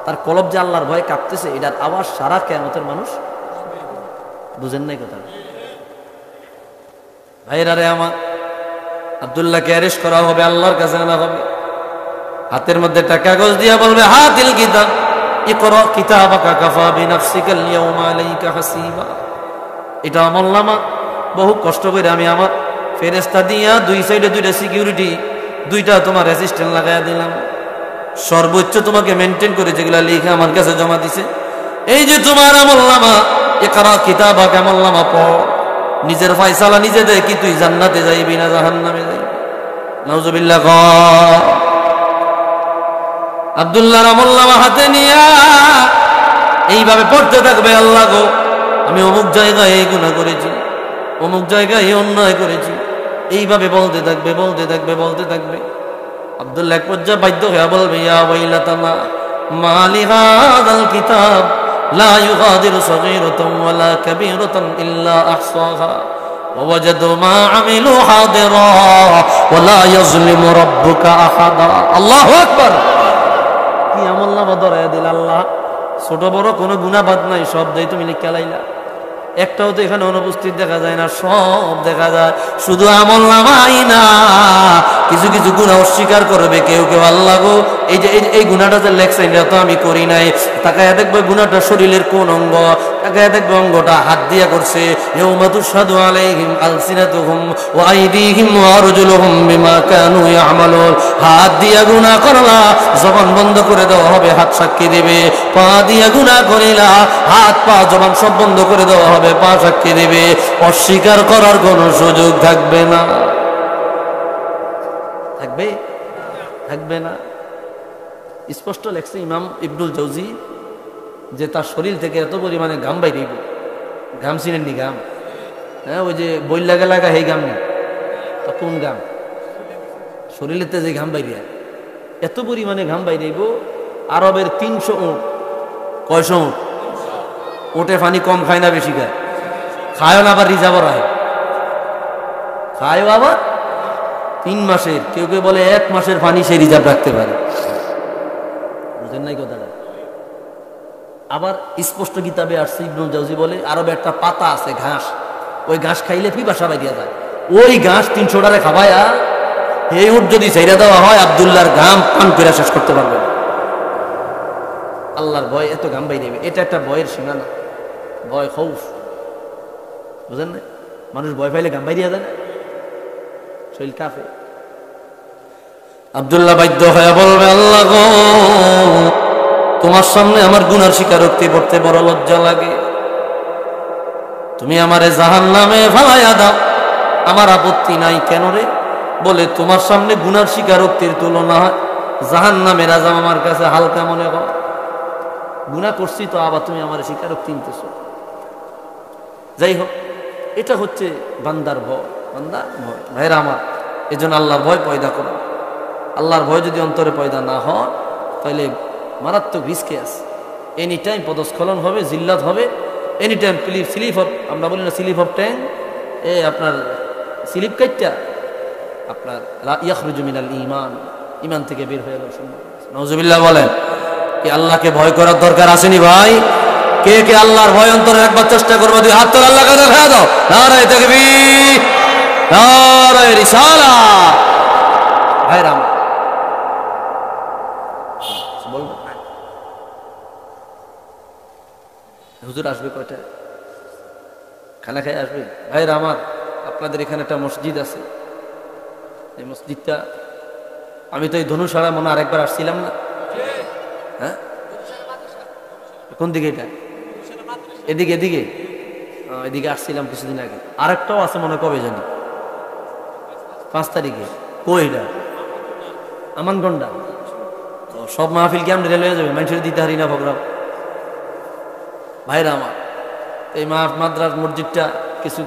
Speaker 1: তার কলব যে আল্লাহর ভয়ে কাঁপতেছে, এটার আওয়াজ সারা কিয়ামতের মানুষ। বুঝেন নাই কথা? ভাইরা রে আমার, আব্দুল্লাহকে অ্যারেস্ট করা হবে, আল্লাহর কাছে আনা হবে। হাতের মধ্যে একটা কাগজ দিয়ে বলবে, হাতিল কিতাব, ইকরা কিতাবাকা কাফা বিনাফসিকাল ইয়াউমা আলাইকা হাসিবা। এটা আমলনামা, বহু কষ্ট করে আমি আমার ফেরেশতা দিয়া দুই সাইডে দুইটা সিকিউরিটি, দুইটা তোমার অ্যাসিস্ট্যান্ট লাগাইয়া দিলাম, সর্বোচ্চ তোমাকে মেনটেন করে যেগুলা লিখে আমার কাছে জমা দিছে। এই যে তোমার আমলনামা, ইকরা কিতাবাকা, আমলনামা পড়, নিজের ফয়সালা নিজে দে, কি তুই জান্নাতে যাইবি না জাহান্নামে যাইবি। নাউজুবিল্লাহ। আব্দুল্লাহর আমলনামা হাতে নিয়া এইভাবে পড়তে থাকবে, আল্লাহ গো আমি অমুক জায়গায় এই গুনাহ করেছি, অমুক জায়গায় এই অন্যায় করেছি, এইভাবে বলতে থাকবে বলতে থাকবে বলতে থাকবে। আব্দুল্লাহ এক পর্যায়ে বাধ্য হয়ে বলবে, ইয়া ওয়াইলাতানা মা লিহাযাল কিতাব লা ইউগাদিরু সগীরাতান ওয়ালা কাবীরাতান ইল্লা আহসাহা ওয়া ওয়াজাদু মা আমিলু হাদিরা ওয়া লা ইয়াজলিমু রাব্বুকা আহাদা। আল্লাহু আকবার। কি আমলনামা ধরায়া দিল আল্লাহ, ছোট বড় কোনো গুনাহ বাদ নাই, সব দাই তুমি লিখে লাইলা। একটাও তো এখানে অনুপস্থিত দেখা যায় না, সব দেখা যায়। শুধু আমলনামাই না, কিছু কিছু গুনাহ অস্বীকার করবে কেউ কেউ। আল্লাহ গো এই যে এই গুনাহটা যে লেখছেন এটা তো আমি করি নাই। তাকায়া দেখবে গুনাহটা শরীরের কোন অঙ্গ, তাকায়া দেখবে অঙ্গটা হাত দিয়া করছে। ইয়াউমা তুশহাদু আলাইহিম আলসিনাতুহুম ওয়া আইদিহিম ওয়া আরজুলুহুম বিমা কানু ইয়ামালুন। হাত দিয়া গুনাহ করলা, জবান বন্ধ করে দেওয়া হবে, হাত সাক্ষী দেবে। পা দিয়া গুনাহ করিলা, হাত পা জবান সব বন্ধ করে দেওয়া হবে, পা সাক্ষী দেবে। অস্বীকার করার কোনো সুযোগ থাকবে না, থাকবে থাকবে না। স্পষ্ট লেখছে ইমাম ইবনুল জাওজি যে তার শরীর থেকে এত পরিমাণে ঘাম বাইরেইব। ঘাম চিনেননি? ঘাম, হ্যাঁ, ওই যে বইলা লাগা সেই ঘাম নেই তো, কোন ঘাম? শরীরেতে যে ঘাম বাইরিয়া এত পরিমাণে ঘাম বাইরেইব। আরবের 300 উট, কয়শো উট, ওটে পানি কম খায় না বেশি খায়? খায়ও না, আবার রিজার্ভ রাখে, খায়ও আবার 3 মাসের, কেউ কেউ বলে 1 মাসের পানি সে রিজার্ভ রাখতে পারে। বুঝেন নাই কথাটা? আবার স্পষ্ট কিতাবে আসছে, ইবনুল জাওজি বলে আরবে একটা পাতা আছে ঘাস, ওই ঘাস খাইলে পিপাসা বাইরিয়া যায়। ওই ঘাস 300 টাকা খাবায়া এই উট যদি ছেড়ে দেওয়া হয়, আব্দুল্লাহর ঘাম পান করে শেষ করতে পারবে না। আল্লাহর ভয় এত ঘাম বাইরে, এটা একটা ভয়ের সীমানা, ভয় খৌফ। বুঝেন না? মানুষ ভয় পাইলে ঘাম বাইরিয়া যায় না, শরীর কাঁপে। আব্দুল্লাহ বাধ্য হয়ে বলবে, আল্লাহ গো তোমার সামনে আমার গুনার স্বীকারোক্তি করতে বড় লজ্জা লাগে। তুমি আমারে জাহান্নামে ফালাইয়া দাও, আমার আপত্তি নাই। কেন রে? বলে তোমার সামনে গুনার স্বীকারোক্তির তুলনা হয় জাহান্নামের আযাব আমার কাছে হালকা মনে হয়। গুনাহ করছি তো আবার তুমি আমার স্বীকারোক্তি নিতেছো। যাই হোক, এটা হচ্ছে বান্দার ভয়, বান্দার ভয়। ভাইরা আমার, এই জন্য আল্লাহর ভয় পয়দা করো। আল্লাহর ভয় যদি অন্তরে পয়দা না হয় তাহলে মারাত্মক রিস্কে আছে। এনি টাইম পদস্খলন হবে, জিল্লাত হবে, এনি টাইম স্লিপ অফ, আমরা বলি না স্লিপ অফ ট্যাং, আপনার স্লিপ কাইটটা আপনার ইয়াখরুজু মিনাল ঈমান, ঈমান থেকে বের হয়ে যাওয়ার সম্ভব। নাউজুবিল্লাহ বলেন। কি আল্লাহকে ভয় করার দরকার আসেনি ভাই? কে কে আল্লাহর ভয় অন্তরে রাখবার চেষ্টা করবো? দুই হাত তোলা, আল্লাহকে দেখা দাও। নারায়ে তাকবীর, নারায়ে রিসালাত। ভাইরা আমার, বলবো হুজুর আসবে কয়টা? খানা খাই আসবে? ভাইরা আমার, আপনাদের এখানে একটা মসজিদ আছে, এই মসজিদটা আমি তো এই ধনুষাড়া মনে আরেকবার আসছিলাম না? হ্যাঁ, কোন দিকে এটা? এদিকে এদিকে এদিকে আসছিলাম কিছুদিন আগে। আরেকটাও আছে মনে, কবে জানি, 5 তারিখে। কই এটা? আমানগন্ডা। তো সব মাহফিল কি আমরা রেলওয়ে যাবে? মানুষের দিতে হারি না প্রোগ্রাম। ভাইরা আমার, এই মাদ্রাস মসজিদটা কিছু